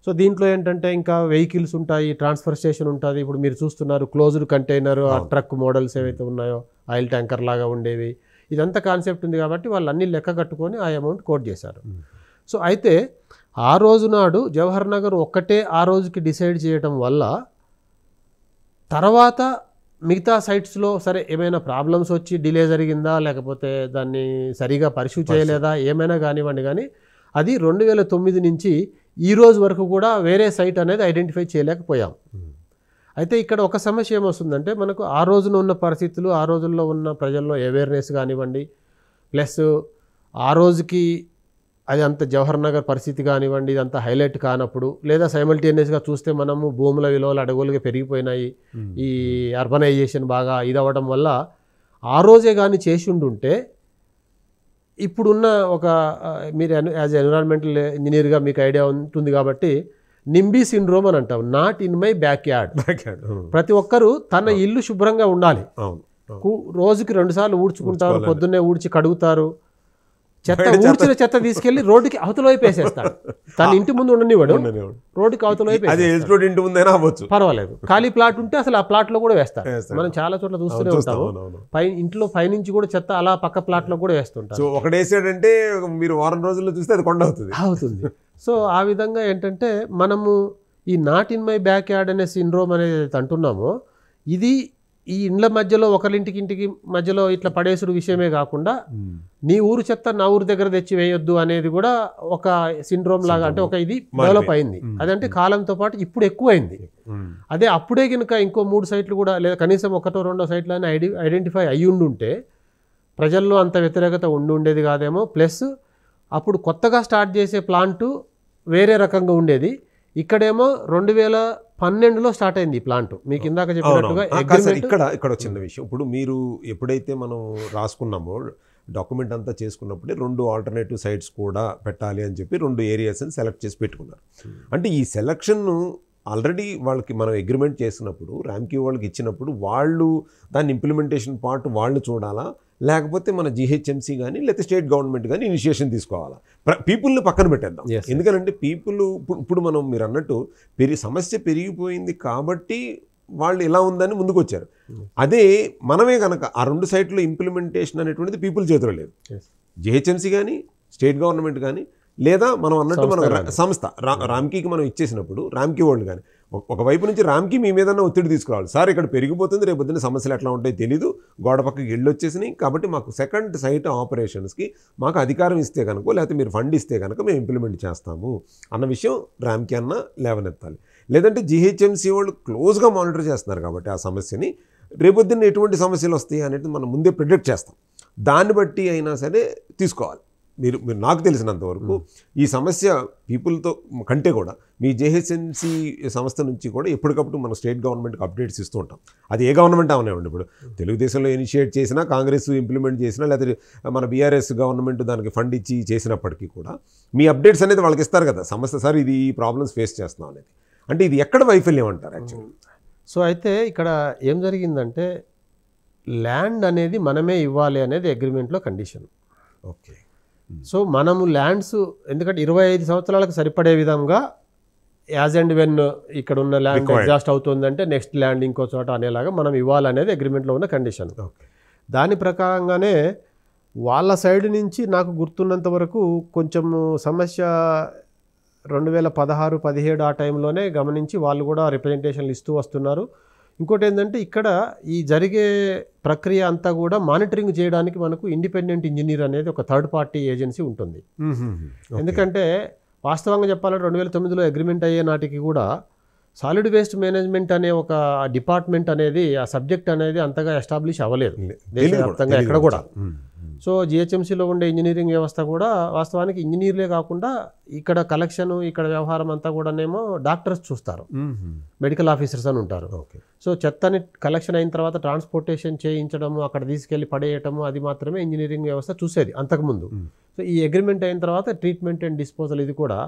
సో దీంట్లో ఏంటంటే ఇంకా వెహికల్స్ ఉంటాయి, ట్రాన్స్ఫర్ స్టేషన్ ఉంటుంది. ఇప్పుడు మీరు చూస్తున్నారు క్లోజ్డ్ కంటైనర్, ఆ ట్రక్ మోడల్స్ ఏవైతే ఉన్నాయో ఆయిల్ ట్యాంకర్ లాగా ఉండేవి, ఇదంతా కాన్సెప్ట్ ఉంది. కాబట్టి వాళ్ళు అన్ని లెక్క కట్టుకొని ఆ అమౌంట్ కోట్ చేశారు. సో అయితే ఆ రోజు నాడు జవహర్ నగర్ ఒక్కటే ఆ రోజుకి డిసైడ్ చేయడం వల్ల తర్వాత మిగతా సైట్స్లో సరే ఏమైనా ప్రాబ్లమ్స్ వచ్చి డిలే జరిగిందా, లేకపోతే దాన్ని సరిగా పరిశీలి చేయలేదా, ఏమైనా కానివ్వండి, కానీ అది 2009 నుంచి ఈ రోజు వరకు కూడా వేరే సైట్ అనేది ఐడెంటిఫై చేయలేకపోయాం. అయితే ఇక్కడ ఒక సమస్య ఏమొస్తుందంటే, మనకు ఆ రోజున ఉన్న పరిస్థితులు, ఆ రోజుల్లో ఉన్న ప్రజల్లో అవేర్నెస్ కానివ్వండి, ప్లస్ ఆ రోజుకి అది అంత జవహర్ నగర్ పరిస్థితి కానివ్వండి, ఇదంతా హైలైట్ కానప్పుడు, లేదా సైమల్టేనియస్గా చూస్తే మనము భూముల విలువలు అడవులుగా పెరిగిపోయినాయి, ఈ అర్బనైజేషన్ బాగా ఇదవ్వడం వల్ల ఆ రోజే కానీ చేసి ఉండుంటే ఇప్పుడున్న ఒక మీరు యాజ్ ఎన్విరాన్మెంటల్ ఇంజనీర్గా మీకు ఐడియా ఉంటుంది కాబట్టి నింబీ సిండ్రోమ్ అని అంటాం, not in my back yard. ప్రతి ఒక్కరూ తన ఇల్లు శుభ్రంగా ఉండాలి. రోజుకి 2 సార్లు ఊడ్చుకుంటారు, పొద్దున్నే ఊడ్చి కడుగుతారు. ఊడ్చిన చెత్త తీసుకెళ్లి రోడ్డుకి అవతల వైపు వేసేస్తాడు. తన ఇంటి ముందు ఉండనివాడు, రోడ్డుకి అవతల వైపు పర్వాలేదు. ఖాళీ ప్లాట్ ఉంటే అసలు ఆ ప్లాట్ లో కూడా వేస్తారు. మనం చాలా చోట్ల చూస్తూనే ఉంటాము, ఇంట్లో పైనుంచి కూడా చెత్త అలా పక్క ప్లాట్ లో కూడా వేస్తుంటారు. ఒకటేసాడంటే మీరు వారం రోజుల్లో చూస్తే అది కొండ అవుతుంది. సో ఆ విధంగా ఏంటంటే మనము ఈ not in my back yard అనే సిండ్రోమ్ అనేది అంటున్నామో, ఇది ఈ ఇండ్ల మధ్యలో ఒకరింటికి మధ్యలో ఇట్లా పడేసుడు విషయమే కాకుండా నీ ఊరు చెత్త నా ఊరు దగ్గర తెచ్చి వేయొద్దు అనేది కూడా ఒక సిండ్రోమ్ లాగా, అంటే ఒక ఇది డెవలప్ అయింది. అదంటే కాలంతో పాటు ఇప్పుడు ఎక్కువైంది. అదే అప్పుడే కనుక ఇంకో 3 సైట్లు కూడా, లేదా కనీసం 1 2 సైట్లు అని ఐడెంటిఫై అయ్యి ఉండుంటే ప్రజల్లో అంత వ్యతిరేకత ఉండేది కాదేమో. ప్లస్ అప్పుడు కొత్తగా స్టార్ట్ చేసే ప్లాంటు వేరే రకంగా ఉండేది. ఇక్కడేమో 2012లో స్టార్ట్ అయింది ఈ ప్లాంట్. మీకు ఇందాక చెప్పినట్టుగా ఇక్కడ వచ్చిన విషయం, ఇప్పుడు మీరు ఎప్పుడైతే మనం రాసుకున్నామో డాక్యుమెంట్ అంతా చేసుకున్నప్పుడే 2 ఆల్టర్నేటివ్ సైట్స్ కూడా పెట్టాలి అని చెప్పి 2 ఏరియాస్ని సెలెక్ట్ చేసి పెట్టుకున్నారు. అంటే ఈ సెలక్షన్ ఆల్రెడీ వాళ్ళకి మనం అగ్రిమెంట్ చేసినప్పుడు ర్యామ్కీ వాళ్ళకి ఇచ్చినప్పుడు వాళ్ళు దాన్ని ఇంప్లిమెంటేషన్ పార్ట్ వాళ్ళు చూడాలా, లేకపోతే మన జిహెచ్ఎంసీ కానీ లేకపోతే స్టేట్ గవర్నమెంట్ కానీ ఇనిషియేషన్ తీసుకోవాలా? పీపుల్ని పక్కన పెట్టేద్దాం. ఎందుకంటే పీపుల్ ఇప్పుడు మనం మీరు అన్నట్టు సమస్య పెరిగిపోయింది కాబట్టి వాళ్ళు ఇలా ఉందని ముందుకు వచ్చారు. అదే మనమే కనుక ఆ 2 సైట్లో ఇంప్లిమెంటేషన్ అనేటువంటిది పీపుల్ చేతిలో లేదు. జిహెచ్ఎంసీ కానీ స్టేట్ గవర్నమెంట్ కానీ లేదా మనం అన్నట్టు మన సంస్థ రామ్కీకి మనం ఇచ్చేసినప్పుడు రామ్కీ వాళ్ళు కానీ ఒకవైపు నుంచి రామ్కీ మీ మీద ఒత్తిడి తీసుకురావాలి. సార్ ఇక్కడ పెరిగిపోతుంది, రేపు పొద్దున్న సమస్యలు ఎట్లా ఉంటాయో తెలీదు, గోడ పక్కకి ఇళ్ళు వచ్చేసినాయి, కాబట్టి మాకు సెకండ్ సైట్ ఆపరేషన్స్కి మాకు అధికారం ఇస్తే కనుక, లేకపోతే మీరు ఫండ్ ఇస్తే కనుక మేము ఇంప్లిమెంట్ చేస్తాము అన్న విషయం రామ్కీ అన్న లేవనెత్తాలి. లేదంటే జిహెచ్ఎంసీ వాళ్ళు క్లోజ్గా మానిటర్ చేస్తున్నారు కాబట్టి ఆ సమస్యని రేపొద్దున్న ఎటువంటి సమస్యలు వస్తాయి అనేది మనం ముందే ప్రిడిక్ట్ చేస్తాం. దాన్ని బట్టి అయినా సరే తీసుకోవాలి. మీరు నాకు తెలిసినంతవరకు ఈ సమస్య పీపుల్తో కంటే కూడా మీ జేహెచ్ఎంసీ సంస్థ నుంచి కూడా ఎప్పటికప్పుడు మన స్టేట్ గవర్నమెంట్కి అప్డేట్స్ ఇస్తూ ఉంటాం. అది ఏ గవర్నమెంట్ అవనివ్వండి, ఇప్పుడు తెలుగుదేశంలో ఇనిషియేట్ చేసినా, కాంగ్రెస్ ఇంప్లిమెంట్ చేసినా, లేకపోతే మన బీఆర్ఎస్ గవర్నమెంట్ దానికి ఫండ్ ఇచ్చి చేసినప్పటికీ కూడా మీ అప్డేట్స్ అనేది వాళ్ళకి ఇస్తారు కదా, సమస్య సార్ ఇది ఈ ప్రాబ్లమ్స్ ఫేస్ చేస్తున్నాం అనేది. అంటే ఇది ఎక్కడ వైఫల్యం అంటారు యాక్చువల్లీ? సో అయితే ఇక్కడ ఏం జరిగిందంటే ల్యాండ్ అనేది మనమే ఇవ్వాలి అనేది అగ్రిమెంట్లో కండిషన్. ఓకే. సో మనము ల్యాండ్స్ ఎందుకంటే 25 సంవత్సరాలకు సరిపడే విధంగా యాజ్ అండ్ వెన్ ఇక్కడ ఉన్న ల్యాండ్ ఎగ్జాస్ట్ అవుతుందంటే నెక్స్ట్ ల్యాండ్ ఇంకో చోట అనేలాగా మనం ఇవ్వాలనేది అగ్రిమెంట్లో ఉన్న కండిషన్. దాని ప్రకారంగానే వాళ్ళ సైడ్ నుంచి నాకు గుర్తున్నంత వరకు కొంచెం సమస్య 2016-17 ఆ టైంలోనే గమనించి వాళ్ళు కూడా రిప్రజెంటేషన్లు ఇస్తూ వస్తున్నారు. ఇంకోటి ఏంటంటే ఇక్కడ ఈ జరిగే ప్రక్రియ అంతా కూడా మానిటరింగ్ చేయడానికి మనకు ఇండిపెండెంట్ ఇంజనీర్ అనేది ఒక థర్డ్ పార్టీ ఏజెన్సీ ఉంటుంది. ఎందుకంటే వాస్తవంగా చెప్పాలంటే 2009లో అగ్రిమెంట్ అయ్యే నాటికి కూడా సాలిడ్ వేస్ట్ మేనేజ్మెంట్ అనే ఒక డిపార్ట్మెంట్ అనేది ఆ సబ్జెక్ట్ అనేది అంతగా ఎస్టాబ్లిష్ అవ్వలేదు దేశవ్యాప్తంగా ఎక్కడ కూడా. సో జిహెచ్ఎంసీలో ఉండే ఇంజనీరింగ్ వ్యవస్థ కూడా వాస్తవానికి ఇంజనీర్లే కాకుండా ఇక్కడ కలెక్షన్ ఇక్కడ వ్యవహారం అంతా కూడానేమో డాక్టర్స్ చూస్తారు, మెడికల్ ఆఫీసర్స్ అని ఉంటారు. సో చెత్తని కలెక్షన్ అయిన తర్వాత ట్రాన్స్పోర్టేషన్ చేయించడము, అక్కడ తీసుకెళ్లి పడేయటము, అది మాత్రమే ఇంజనీరింగ్ వ్యవస్థ చూసేది అంతకుముందు. సో ఈ అగ్రిమెంట్ అయిన తర్వాత ట్రీట్మెంట్ అండ్ డిస్పోజల్ ఇది కూడా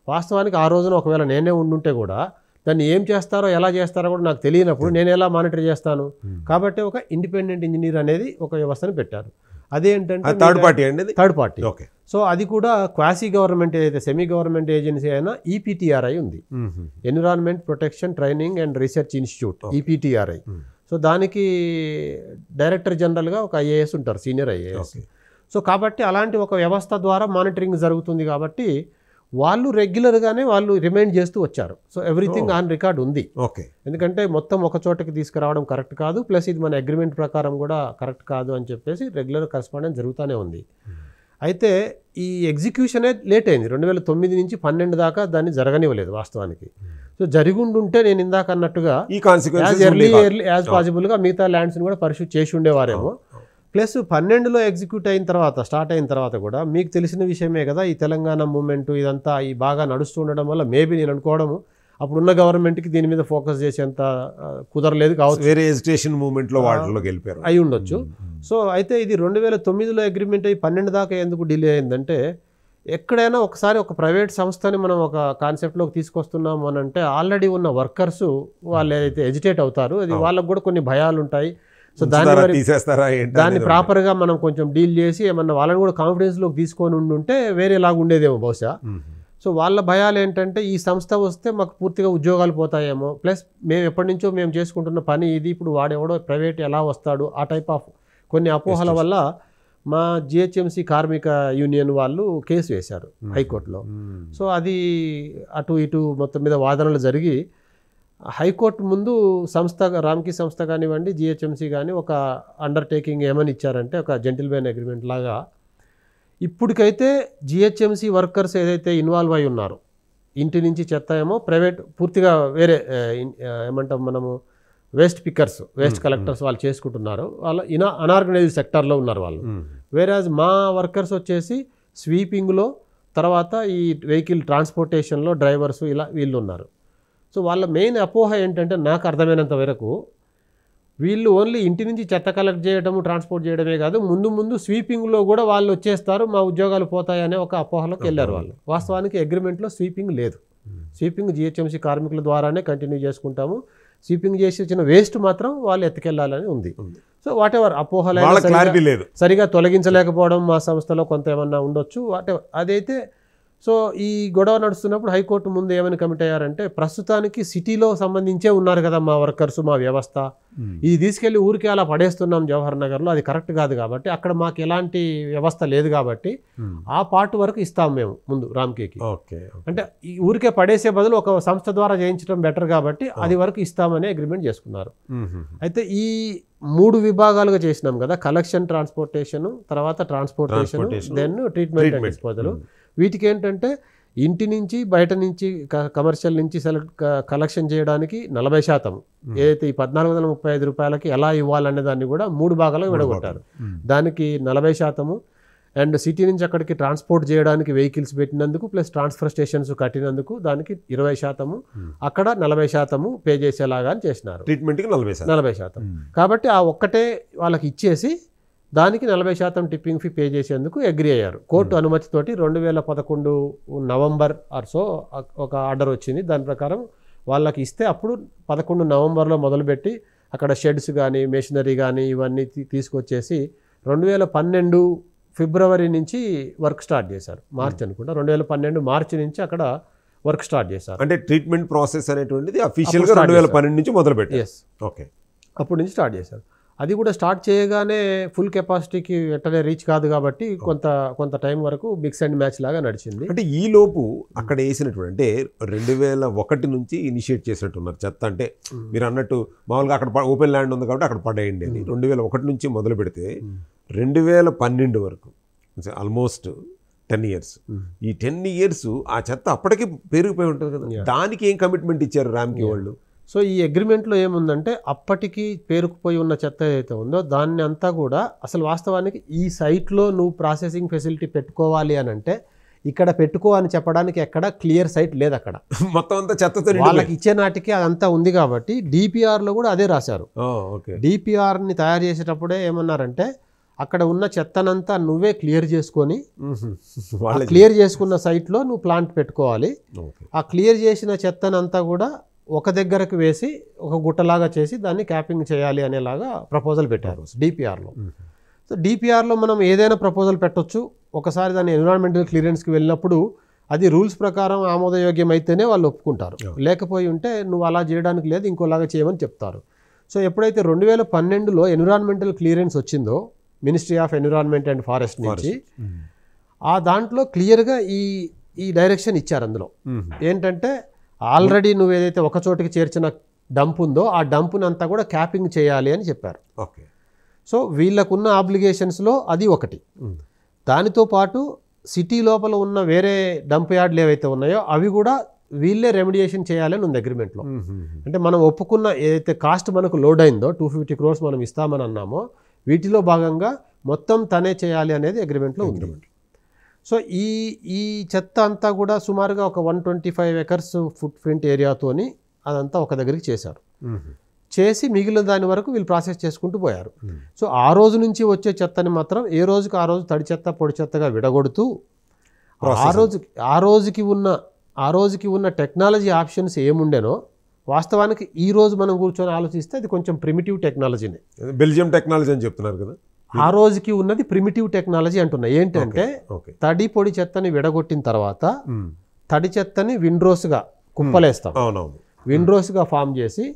వాస్తవానికి ఆ రోజున ఒకవేళ నేనే ఉండుంటే కూడా దాన్ని ఏం చేస్తారో ఎలా చేస్తారో కూడా నాకు తెలియనప్పుడు నేను ఎలా మానిటర్ చేస్తాను. కాబట్టి ఒక ఇండిపెండెంట్ ఇంజనీర్ అనేది ఒక వ్యవస్థను పెట్టారు. అదేంటంటే థర్డ్ పార్టీ అండి, థర్డ్ పార్టీ. సో అది కూడా క్వాసీ గవర్నమెంట్ ఏదైతే సెమీ గవర్నమెంట్ ఏజెన్సీ అయినా ఈపీటీఆర్ఐ ఉంది, environment protection training and research institute, EPTRI. So దానికి డైరెక్టర్ జనరల్గా ఒక ఐఏఎస్ ఉంటారు, సీనియర్ ఐఏఎస్. సో కాబట్టి అలాంటి ఒక వ్యవస్థ ద్వారా మానిటరింగ్ జరుగుతుంది కాబట్టి వాళ్ళు రెగ్యులర్గానే వాళ్ళు రిమైండ్ చేస్తూ వచ్చారు. సో ఎవ్రీథింగ్ ఆన్ రికార్డ్ ఉంది. ఎందుకంటే మొత్తం ఒక చోటకి తీసుకురావడం కరెక్ట్ కాదు, ప్లస్ ఇది మన అగ్రిమెంట్ ప్రకారం కూడా కరెక్ట్ కాదు అని చెప్పేసి రెగ్యులర్ కరెస్పాండెన్స్ జరుగుతూనే ఉంది. అయితే ఈ ఎగ్జిక్యూషనే లేట్ అయింది. 2009 నుంచి 12 దాకా దాన్ని జరగనివ్వలేదు వాస్తవానికి. సో జరిగుండుంటే నేను ఇందాక అన్నట్టుగా యాజ్ పాసిబుల్గా మిగతా ల్యాండ్స్ని కూడా పర్సూ చేసి ఉండేవారేమో. ప్లస్ 12లో ఎగ్జిక్యూట్ అయిన తర్వాత స్టార్ట్ అయిన తర్వాత కూడా మీకు తెలిసిన విషయమే కదా, ఈ తెలంగాణ మూమెంట్ ఇదంతా ఈ బాగా నడుస్తుండడం వల్ల మేబీ నేను అనుకోవడము అప్పుడున్న గవర్నమెంట్కి దీని మీద ఫోకస్ చేసేంత కుదరలేదు కావచ్చు, వేరే ఎడ్యుకేషన్ మూమెంట్లో వాటిలోకి వెళ్ళిపోయారు అయి ఉండొచ్చు. సో అయితే ఇది 2009లో అగ్రిమెంట్ అయ్యి 12 దాకా ఎందుకు డిలే అయిందంటే ఎక్కడైనా ఒకసారి ఒక ప్రైవేట్ సంస్థని మనం ఒక కాన్సెప్ట్లోకి తీసుకొస్తున్నాము అని అంటే ఆల్రెడీ ఉన్న వర్కర్స్ వాళ్ళు ఏదైతే ఎజిటేట్ అవుతారు, అది వాళ్ళకు కూడా కొన్ని భయాలు ఉంటాయి. సో దాన్ని ప్రాపర్గా మనం కొంచెం డీల్ చేసి ఏమన్నా వాళ్ళని కూడా కాన్ఫిడెన్స్లోకి తీసుకొని ఉండుంటే వేరేలాగా ఉండేదేమో బహుశా. సో వాళ్ళ భయాలు ఏంటంటే ఈ సంస్థ వస్తే మాకు పూర్తిగా ఉద్యోగాలు పోతాయేమో, ప్లస్ మేము ఎప్పటి నుంచో మేము చేసుకుంటున్న పని ఇది, ఇప్పుడు వాడెవడో ప్రైవేట్ ఎలా వస్తాడు, ఆ టైప్ ఆఫ్ కొన్ని అపోహల వల్ల మా జిహెచ్ఎంసీ కార్మిక యూనియన్ వాళ్ళు కేసు వేశారు హైకోర్టులో. సో అది అటు ఇటు మొత్తం మీద వాదనలు జరిగి హైకోర్టు ముందు సంస్థ రామ్కీ సంస్థ కానివ్వండి జిహెచ్ఎంసీ కానీ ఒక అండర్టేకింగ్ ఏమని ఇచ్చారంటే ఒక జెంటిల్మెన్ అగ్రిమెంట్ లాగా ఇప్పటికైతే జిహెచ్ఎంసీ వర్కర్స్ ఏదైతే ఇన్వాల్వ్ అయి ఉన్నారో ఇంటి నుంచి చెత్త ఏమో ప్రైవేట్ పూర్తిగా వేరే ఏమంటాం మనము వేస్ట్ పిక్కర్స్ వేస్ట్ కలెక్టర్స్ వాళ్ళు చేసుకుంటున్నారు, వాళ్ళు అనార్గనైజ్డ్ సెక్టార్లో ఉన్నారు వాళ్ళు. వేరాజ్ మా వర్కర్స్ వచ్చేసి స్వీపింగ్లో తర్వాత ఈ వెహికల్ ట్రాన్స్పోర్టేషన్లో డ్రైవర్స్ ఇలా వీళ్ళు ఉన్నారు. సో వాళ్ళ మెయిన్ అపోహ ఏంటంటే నాకు అర్థమైనంత వరకు వీళ్ళు ఓన్లీ ఇంటి నుంచి చెత్త కలెక్ట్ చేయడము ట్రాన్స్పోర్ట్ చేయడమే కాదు, ముందు స్వీపింగ్లో కూడా వాళ్ళు వచ్చేస్తారు, మా ఉద్యోగాలు పోతాయనే ఒక అపోహలోకి వెళ్ళారు వాళ్ళు. వాస్తవానికి అగ్రిమెంట్లో స్వీపింగ్ లేదు. స్వీపింగ్ జిహెచ్ఎంసీ కార్మికుల ద్వారానే కంటిన్యూ చేసుకుంటాము, స్వీపింగ్ చేసి వచ్చిన వేస్ట్ మాత్రం వాళ్ళు ఎత్తుకెళ్లాలని ఉంది. సో వాట్ ఎవర్ అపోహలు సరిగా తొలగించలేకపోవడం మా సంస్థలో కొంత ఏమన్నా ఉండొచ్చు, వాట్ ఎవర్ అదైతే. సో ఈ గొడవ నడుస్తున్నప్పుడు హైకోర్టు ముందు ఏమని కమిట్ అయ్యారంటే ప్రస్తుతానికి సిటీలో సంబంధించే ఉన్నారు కదా మా వర్కర్స్ మా వ్యవస్థ, ఇది తీసుకెళ్లి ఊరికే అలా పడేస్తున్నాం జవహర్ నగర్లో, అది కరెక్ట్ కాదు కాబట్టి అక్కడ మాకు ఎలాంటి వ్యవస్థ లేదు కాబట్టి ఆ పార్ట్ వరకు ఇస్తాం మేము ముందు రామ్కేకి. అంటే ఈ ఊరికే పడేసే బదులు ఒక సంస్థ ద్వారా చేయించడం బెటర్ కాబట్టి అది వరకు ఇస్తామని అగ్రిమెంట్ చేసుకున్నారు. అయితే ఈ 3 విభాగాలుగా చేసినాం కదా, కలెక్షన్ ట్రాన్స్పోర్టేషన్, తర్వాత transportation, then treatment and disposal. వీటికి ఏంటంటే ఇంటి నుంచి బయట నుంచి కమర్షియల్ నుంచి కలెక్షన్ చేయడానికి 40%, ఏదైతే ఈ 1435 రూపాయలకి ఎలా ఇవ్వాలనే దాన్ని కూడా 3 భాగాలుగా విడగొట్టారు. దానికి 40%, అండ్ సిటీ నుంచి అక్కడికి ట్రాన్స్పోర్ట్ చేయడానికి వెహికల్స్ పెట్టినందుకు ప్లస్ ట్రాన్స్ఫర్ స్టేషన్స్ కట్టినందుకు దానికి 20%, అక్కడ 40% పే చేసేలాగా చేసినారు. ట్రీట్మెంట్కి 40%. కాబట్టి ఆ ఒక్కటే వాళ్ళకి ఇచ్చేసి దానికి 40% టిప్పింగ్ ఫీ పే చేసేందుకు అగ్రి అయ్యారు. కోర్టు అనుమతితోటి 2011 నవంబర్ ఆర్సో ఒక ఆర్డర్ వచ్చింది. దాని ప్రకారం వాళ్ళకి ఇస్తే అప్పుడు 11 నవంబర్లో మొదలుపెట్టి అక్కడ షెడ్స్ కానీ మెషినరీ కానీ ఇవన్నీ తీసుకొచ్చేసి 2012 ఫిబ్రవరి నుంచి వర్క్ స్టార్ట్ చేశారు. మార్చి అనుకుంటా 2012 మార్చి నుంచి అక్కడ వర్క్ స్టార్ట్ చేశారు. అంటే ట్రీట్మెంట్ ప్రాసెస్ అనేటువంటిది అఫీషియల్గా 2012 నుంచి మొదలు పెట్టారు. Yes, okay. అప్పటి నుంచి స్టార్ట్ చేశారు. అది కూడా స్టార్ట్ చేయగానే ఫుల్ కెపాసిటీకి వెంటనే రీచ్ కాదు కాబట్టి కొంత టైం వరకు మిక్స్ అండ్ మ్యాచ్ లాగా నడిచింది. అంటే ఈ లోపు అక్కడ వేసినటువంటి అంటే 2001 నుంచి ఇనిషియేట్ చేసినట్టున్నారు చెత్త. అంటే మీరు అన్నట్టు మామూలుగా అక్కడ ఓపెన్ ల్యాండ్ ఉంది కాబట్టి అక్కడ పడేయండి అని 2001 నుంచి మొదలు పెడితే 2012 వరకు ఆల్మోస్ట్ 10 years. ఈ 10 years ఆ చెత్త అప్పటికి పెరిగిపోయి ఉంటుంది కదా, దానికి ఏం కమిట్మెంట్ ఇచ్చారు ర్యామ్కి వాళ్ళు? సో ఈ అగ్రిమెంట్లో ఏముందంటే అప్పటికి పేరుకుపోయి ఉన్న చెత్త ఏదైతే ఉందో దాన్ని అంతా కూడా అసలు వాస్తవానికి ఈ సైట్లో నువ్వు ప్రాసెసింగ్ ఫెసిలిటీ పెట్టుకోవాలి అని అంటే ఇక్కడ పెట్టుకో అని చెప్పడానికి ఎక్కడ క్లియర్ సైట్ లేదు. అక్కడ మొత్తం అంతా చెత్తతో వాళ్ళకి ఇచ్చే నాటికి అదంతా ఉంది కాబట్టి డిపిఆర్లో కూడా అదే రాశారు. డిపిఆర్ని తయారు చేసేటప్పుడే ఏమన్నారంటే అక్కడ ఉన్న చెత్తనంతా నువ్వే క్లియర్ చేసుకొని క్లియర్ చేసుకున్న సైట్లో నువ్వు ప్లాంట్ పెట్టుకోవాలి. ఆ క్లియర్ చేసిన చెత్తనంతా కూడా ఒక దగ్గరకు వేసి ఒక గుట్టలాగా చేసి దాన్ని క్యాపింగ్ చేయాలి అనేలాగా ప్రపోజల్ పెట్టారు డిపిఆర్లో. సో డిపిఆర్లో మనం ఏదైనా ప్రపోజల్ పెట్టొచ్చు. ఒకసారి దాన్ని ఎన్విరాన్మెంటల్ క్లియరెన్స్కి వెళ్ళినప్పుడు అది రూల్స్ ప్రకారం ఆమోదయోగ్యం అయితేనే వాళ్ళు ఒప్పుకుంటారు. లేకపోయి ఉంటే నువ్వు అలా చేయడానికి లేదు, ఇంకోలాగా చేయమని చెప్తారు. సో ఎప్పుడైతే 2012లో ఎన్విరాన్మెంటల్ క్లియరెన్స్ వచ్చిందో ministry of environment and forest నుంచి, ఆ దాంట్లో క్లియర్గా ఈ డైరెక్షన్ ఇచ్చారు. అందులో ఏంటంటే ఆల్రెడీ నువ్వు ఏదైతే ఒక చోటికి చేర్చిన డంప్ ఉందో ఆ డంప్ని అంతా కూడా క్యాపింగ్ చేయాలి అని చెప్పారు. ఓకే. సో వీళ్ళకున్న ఆబ్లిగేషన్స్లో అది ఒకటి. దానితో పాటు సిటీ లోపల ఉన్న వేరే డంప్ యార్డ్లు ఏవైతే ఉన్నాయో అవి కూడా వీళ్ళే రెమిడియేషన్ చేయాలని ఉంది అగ్రిమెంట్లో. అంటే మనం ఒప్పుకున్న ఏదైతే కాస్ట్ మనకు లోడ్ అయిందో 250 crores మనం ఇస్తామని అన్నామో వీటిలో భాగంగా మొత్తం తనే చేయాలి అనేది అగ్రిమెంట్లో ఉంది. సో ఈ చెత్త అంతా కూడా సుమారుగా ఒక 125 acres ఫుట్ ప్రింట్ ఏరియాతోని అదంతా ఒక దగ్గరికి చేశారు. చేసి మిగిలిన దాని వరకు వీళ్ళు ప్రాసెస్ చేసుకుంటూ పోయారు. సో ఆ రోజు నుంచి వచ్చే చెత్తని మాత్రం ఏ రోజుకి ఆ రోజు తడి చెత్త పొడి చెత్తగా విడగొడుతూ ఆ రోజుకి ఉన్న టెక్నాలజీ ఆప్షన్స్ ఏముండేనో వాస్తవానికి ఈ రోజు మనం కూర్చొని ఆలోచిస్తే అది కొంచెం ప్రిమిటివ్ టెక్నాలజీనే. బెల్జియం టెక్నాలజీ అని చెప్తున్నారు కదా. ఆ రోజుకి ఉన్నది ప్రిమిటివ్ టెక్నాలజీ అంటున్నా. ఏంటంటే తడి పొడి చెత్తని విడగొట్టిన తర్వాత తడి చెత్తని విండ్రోస్గా కుప్పలేస్తాం. విండ్రోస్గా ఫామ్ చేసి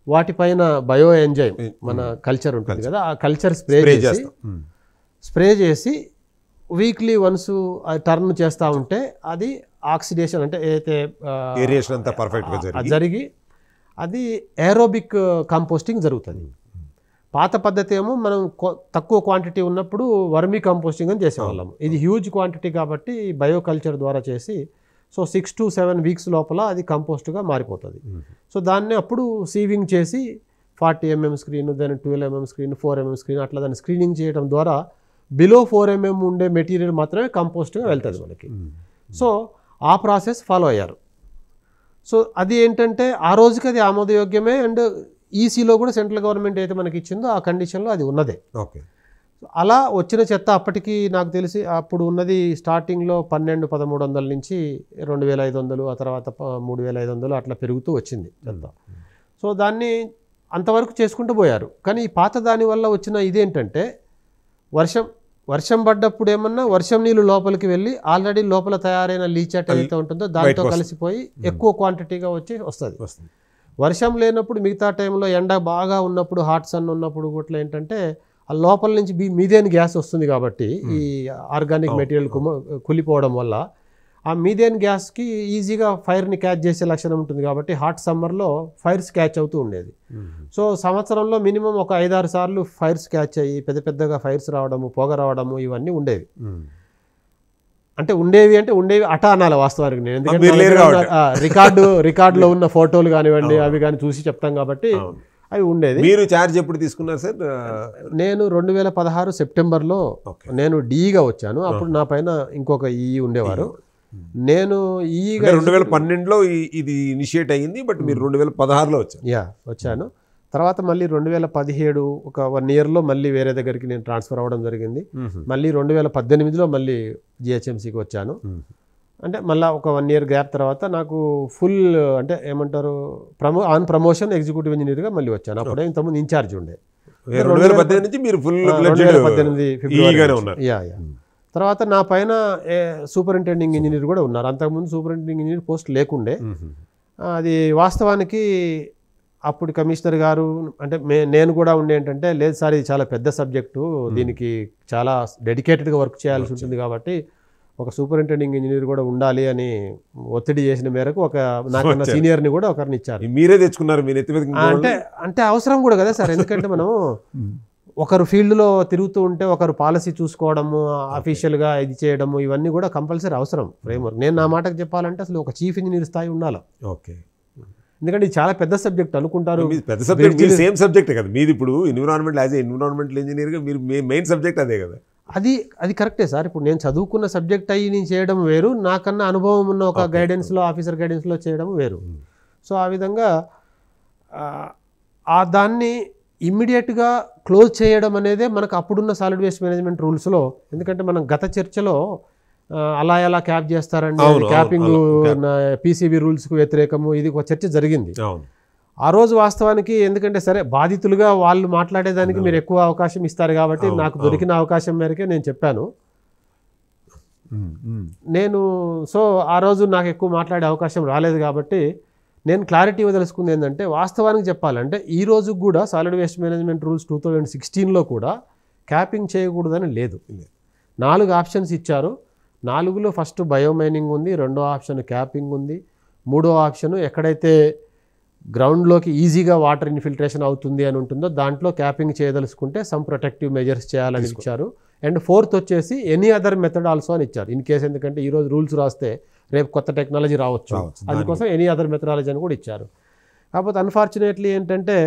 వాటిపైన బయో ఎంజైమ్ మన కల్చర్ ఉంటుంది కదా, ఆ కల్చర్ స్ప్రే చేసి వీక్లీ వన్స్ టర్న్ చేస్తూ ఉంటే అది ఆక్సిడేషన్ అంటే ఏదైతే జరిగి అది ఏరోబిక్ కంపోస్టింగ్ జరుగుతుంది. పాత పద్ధతి ఏమో మనం తక్కువ క్వాంటిటీ ఉన్నప్పుడు వర్మీ కంపోస్టింగ్ అని చేసేవాళ్ళము. ఇది హ్యూజ్ క్వాంటిటీ కాబట్టి బయో కల్చర్ ద్వారా చేసి సో 6 to 7 weeks లోపల అది కంపోస్ట్గా మారిపోతుంది. సో దాన్ని అప్పుడు సీవింగ్ చేసి 40 mm స్క్రీన్, దాని 12 mm స్క్రీన్, 4 mm స్క్రీన్ అట్లా దాన్ని స్క్రీనింగ్ చేయడం ద్వారా బిలో 4 mm ఉండే మెటీరియల్ మాత్రమే కంపోస్ట్గా వెళ్తుంది మనకి. సో ఆ ప్రాసెస్ ఫాలో అయ్యారు. సో అది ఏంటంటే ఆ రోజుకి అది ఆమోదయోగ్యమే. అండ్ ఈసీలో కూడా సెంట్రల్ గవర్నమెంట్ అయితే మనకి ఇచ్చిందో ఆ కండిషన్లో అది ఉన్నదే. ఓకే. అలా వచ్చిన చెత్త అప్పటికి నాకు తెలిసి అప్పుడు ఉన్నది స్టార్టింగ్లో 1200-1300 నుంచి 2500, ఆ తర్వాత 3500 అట్లా పెరుగుతూ వచ్చింది చెత్త. సో దాన్ని అంతవరకు చేసుకుంటూ పోయారు. కానీ ఈ పాత దానివల్ల వచ్చిన ఇదేంటంటే వర్షం పడ్డప్పుడు ఏమన్నా వర్షం నీళ్ళు లోపలికి వెళ్ళి ఆల్రెడీ లోపల తయారైన లీచాట్ ఏదైతే ఉంటుందో దాంతో కలిసిపోయి ఎక్కువ క్వాంటిటీగా వస్తుంది. వర్షం లేనప్పుడు మిగతా టైంలో ఎండ బాగా ఉన్నప్పుడు హాట్ సన్ ఉన్నప్పుడు కూడా ఏంటంటే ఆ లోపల నుంచి మీథేన్ గ్యాస్ వస్తుంది కాబట్టి ఈ ఆర్గానిక్ మెటీరియల్ కులిపోవడం వల్ల ఆ మీథేన్ గ్యాస్కి ఈజీగా ఫైర్ని క్యాచ్ చేసే లక్షణం ఉంటుంది కాబట్టి హాట్ సమ్మర్లో ఫైర్స్ క్యాచ్ అవుతూ ఉండేది. సో సంవత్సరంలో మినిమం ఒక 5-6 సార్లు ఫైర్స్ క్యాచ్ అయ్యి పెద్దగా ఫైర్స్ రావడము, పొగ రావడము ఇవన్నీ ఉండేవి. అంటే ఉండేవి అటా అనాలి వాస్తవానికి. నేను ఎందుకంటే రికార్డులో ఉన్న ఫోటోలు కానివ్వండి అవి కానీ చూసి చెప్తాం కాబట్టి అవి ఉండేది. మీరు ఛార్జ్ ఎప్పుడు తీసుకున్నారు సార్? నేను 2016 సెప్టెంబర్లో నేను డీగా వచ్చాను. అప్పుడు నా పైన ఇంకొక ఈఈ ఉండేవారు. నేను ఈఈగా 2012లో ఇది ఇనిషియేట్ అయ్యింది, బట్ మీరు 2016లో వచ్చాను. తర్వాత మళ్ళీ 2017 ఒక 1 yearలో మళ్ళీ వేరే దగ్గరికి నేను ట్రాన్స్ఫర్ అవ్వడం జరిగింది. మళ్ళీ 2018లో మళ్ళీ జిహెచ్ఎంసీకి వచ్చాను. అంటే మళ్ళీ ఒక 1 year గ్యాప్ తర్వాత నాకు ఫుల్ అంటే ఏమంటారు ఆన్ ప్రమోషన్ ఎగ్జిక్యూటివ్ ఇంజనీర్గా మళ్ళీ వచ్చాను. అప్పుడే ఇంతకుముందు ఇన్ఛార్జ్ ఉండే. 2018 నుంచి మీరు ఫుల్ 2018 ఫిబ్రవరి. తర్వాత నా పైన సూపరింటెండింగ్ ఇంజనీర్ కూడా ఉన్నారు. అంతకుముందు సూపరింటెండింగ్ ఇంజనీర్ పోస్ట్ లేకుండే. అది వాస్తవానికి అప్పుడు కమిషనర్ గారు అంటే నేను కూడా ఉండే ఏంటంటే, లేదు సార్ ఇది చాలా పెద్ద సబ్జెక్టు, దీనికి చాలా డెడికేటెడ్గా వర్క్ చేయాల్సి ఉంటుంది కాబట్టి ఒక సూపరింటెండింగ్ ఇంజనీర్ కూడా ఉండాలి అని ఒత్తిడి చేసిన మేరకు ఒక నాకన్నా సీనియర్ని కూడా ఒకరిని ఇచ్చారు. మీరే తెచ్చుకున్నారు మీరు అంటే అవసరం కూడా కదా సార్, ఎందుకంటే మనం ఒకరు ఫీల్డ్లో తిరుగుతూ ఉంటే ఒకరు పాలసీ చూసుకోవడము, అఫీషియల్గా ఇది చేయడము, ఇవన్నీ కూడా కంపల్సరీ అవసరం ఫ్రేమ్వర్క్. నేను నా మాటకు చెప్పాలంటే అసలు ఒక చీఫ్ ఇంజనీర్ స్థాయి ఉండాలి. ఓకే, ఎందుకంటే ఇది చాలా పెద్ద సబ్జెక్ట్ అనుకుంటారు. పెద్ద సబ్జెక్ట్, సేమ్ సబ్జెక్టే కదా మీది. ఇప్పుడు ఎన్విరాన్మెంటల్ ఇంజనీర్గా మీరు మెయిన్ సబ్జెక్ట్ అదే కదా. అది కరెక్టే సార్. ఇప్పుడు నేను చదువుకున్న సబ్జెక్ట్ అయ్యి నేను చేయడం వేరు, నాకన్నా అనుభవం ఉన్న ఒక గైడెన్స్లో, ఆఫీసర్ గైడెన్స్లో చేయడం వేరు. సో ఆ విధంగా దాన్ని ఇమ్మీడియట్గా క్లోజ్ చేయడం అనేదే మనకు అప్పుడున్న సాలిడ్ వేస్ట్ మేనేజ్మెంట్ రూల్స్లో. ఎందుకంటే మనం గత చర్చలో అలా ఎలా క్యాప్ చేస్తారండి, క్యాపింగ్ పీసీబీ రూల్స్కు వ్యతిరేకము, ఇది ఒక చర్చ జరిగింది ఆ రోజు. వాస్తవానికి ఎందుకంటే సరే బాధితులుగా వాళ్ళు మాట్లాడేదానికి మీరు ఎక్కువ అవకాశం ఇస్తారు కాబట్టి నాకు దొరికిన అవకాశం మేరకే నేను చెప్పాను. సో ఆ రోజు నాకు ఎక్కువ మాట్లాడే అవకాశం రాలేదు కాబట్టి నేను క్లారిటీ ఇవ్వదలుచుకుంది ఏంటంటే, వాస్తవానికి చెప్పాలంటే ఈ రోజు కూడా సాలిడ్ వేస్ట్ మేనేజ్మెంట్ రూల్స్ 2016లో కూడా క్యాపింగ్ చేయకూడదని లేదు. 4 ఆప్షన్స్ ఇచ్చారు. 4లో ఫస్ట్ బయోమైనింగ్ ఉంది, రెండో ఆప్షన్ క్యాపింగ్ ఉంది, మూడో ఆప్షన్ ఎక్కడైతే గ్రౌండ్లోకి ఈజీగా వాటర్ ఇన్ఫిల్ట్రేషన్ అవుతుంది అని ఉంటుందో దాంట్లో క్యాపింగ్ చేయదలుచుకుంటే సమ్ ప్రొటెక్టివ్ మెజర్స్ చేయాలని ఇచ్చారు. అండ్ 4th వచ్చేసి ఎనీ అదర్ మెథడ్ ఆల్సో అని ఇచ్చారు. ఇన్ కేస్ ఎందుకంటే ఈరోజు రూల్స్ రాస్తే రేపు కొత్త టెక్నాలజీ రావచ్చు, అందుకోసం ఎనీ అదర్ మెథడాలజీ అని కూడా ఇచ్చారు. కాకపోతే అన్ఫార్చునేట్లీ ఏంటంటే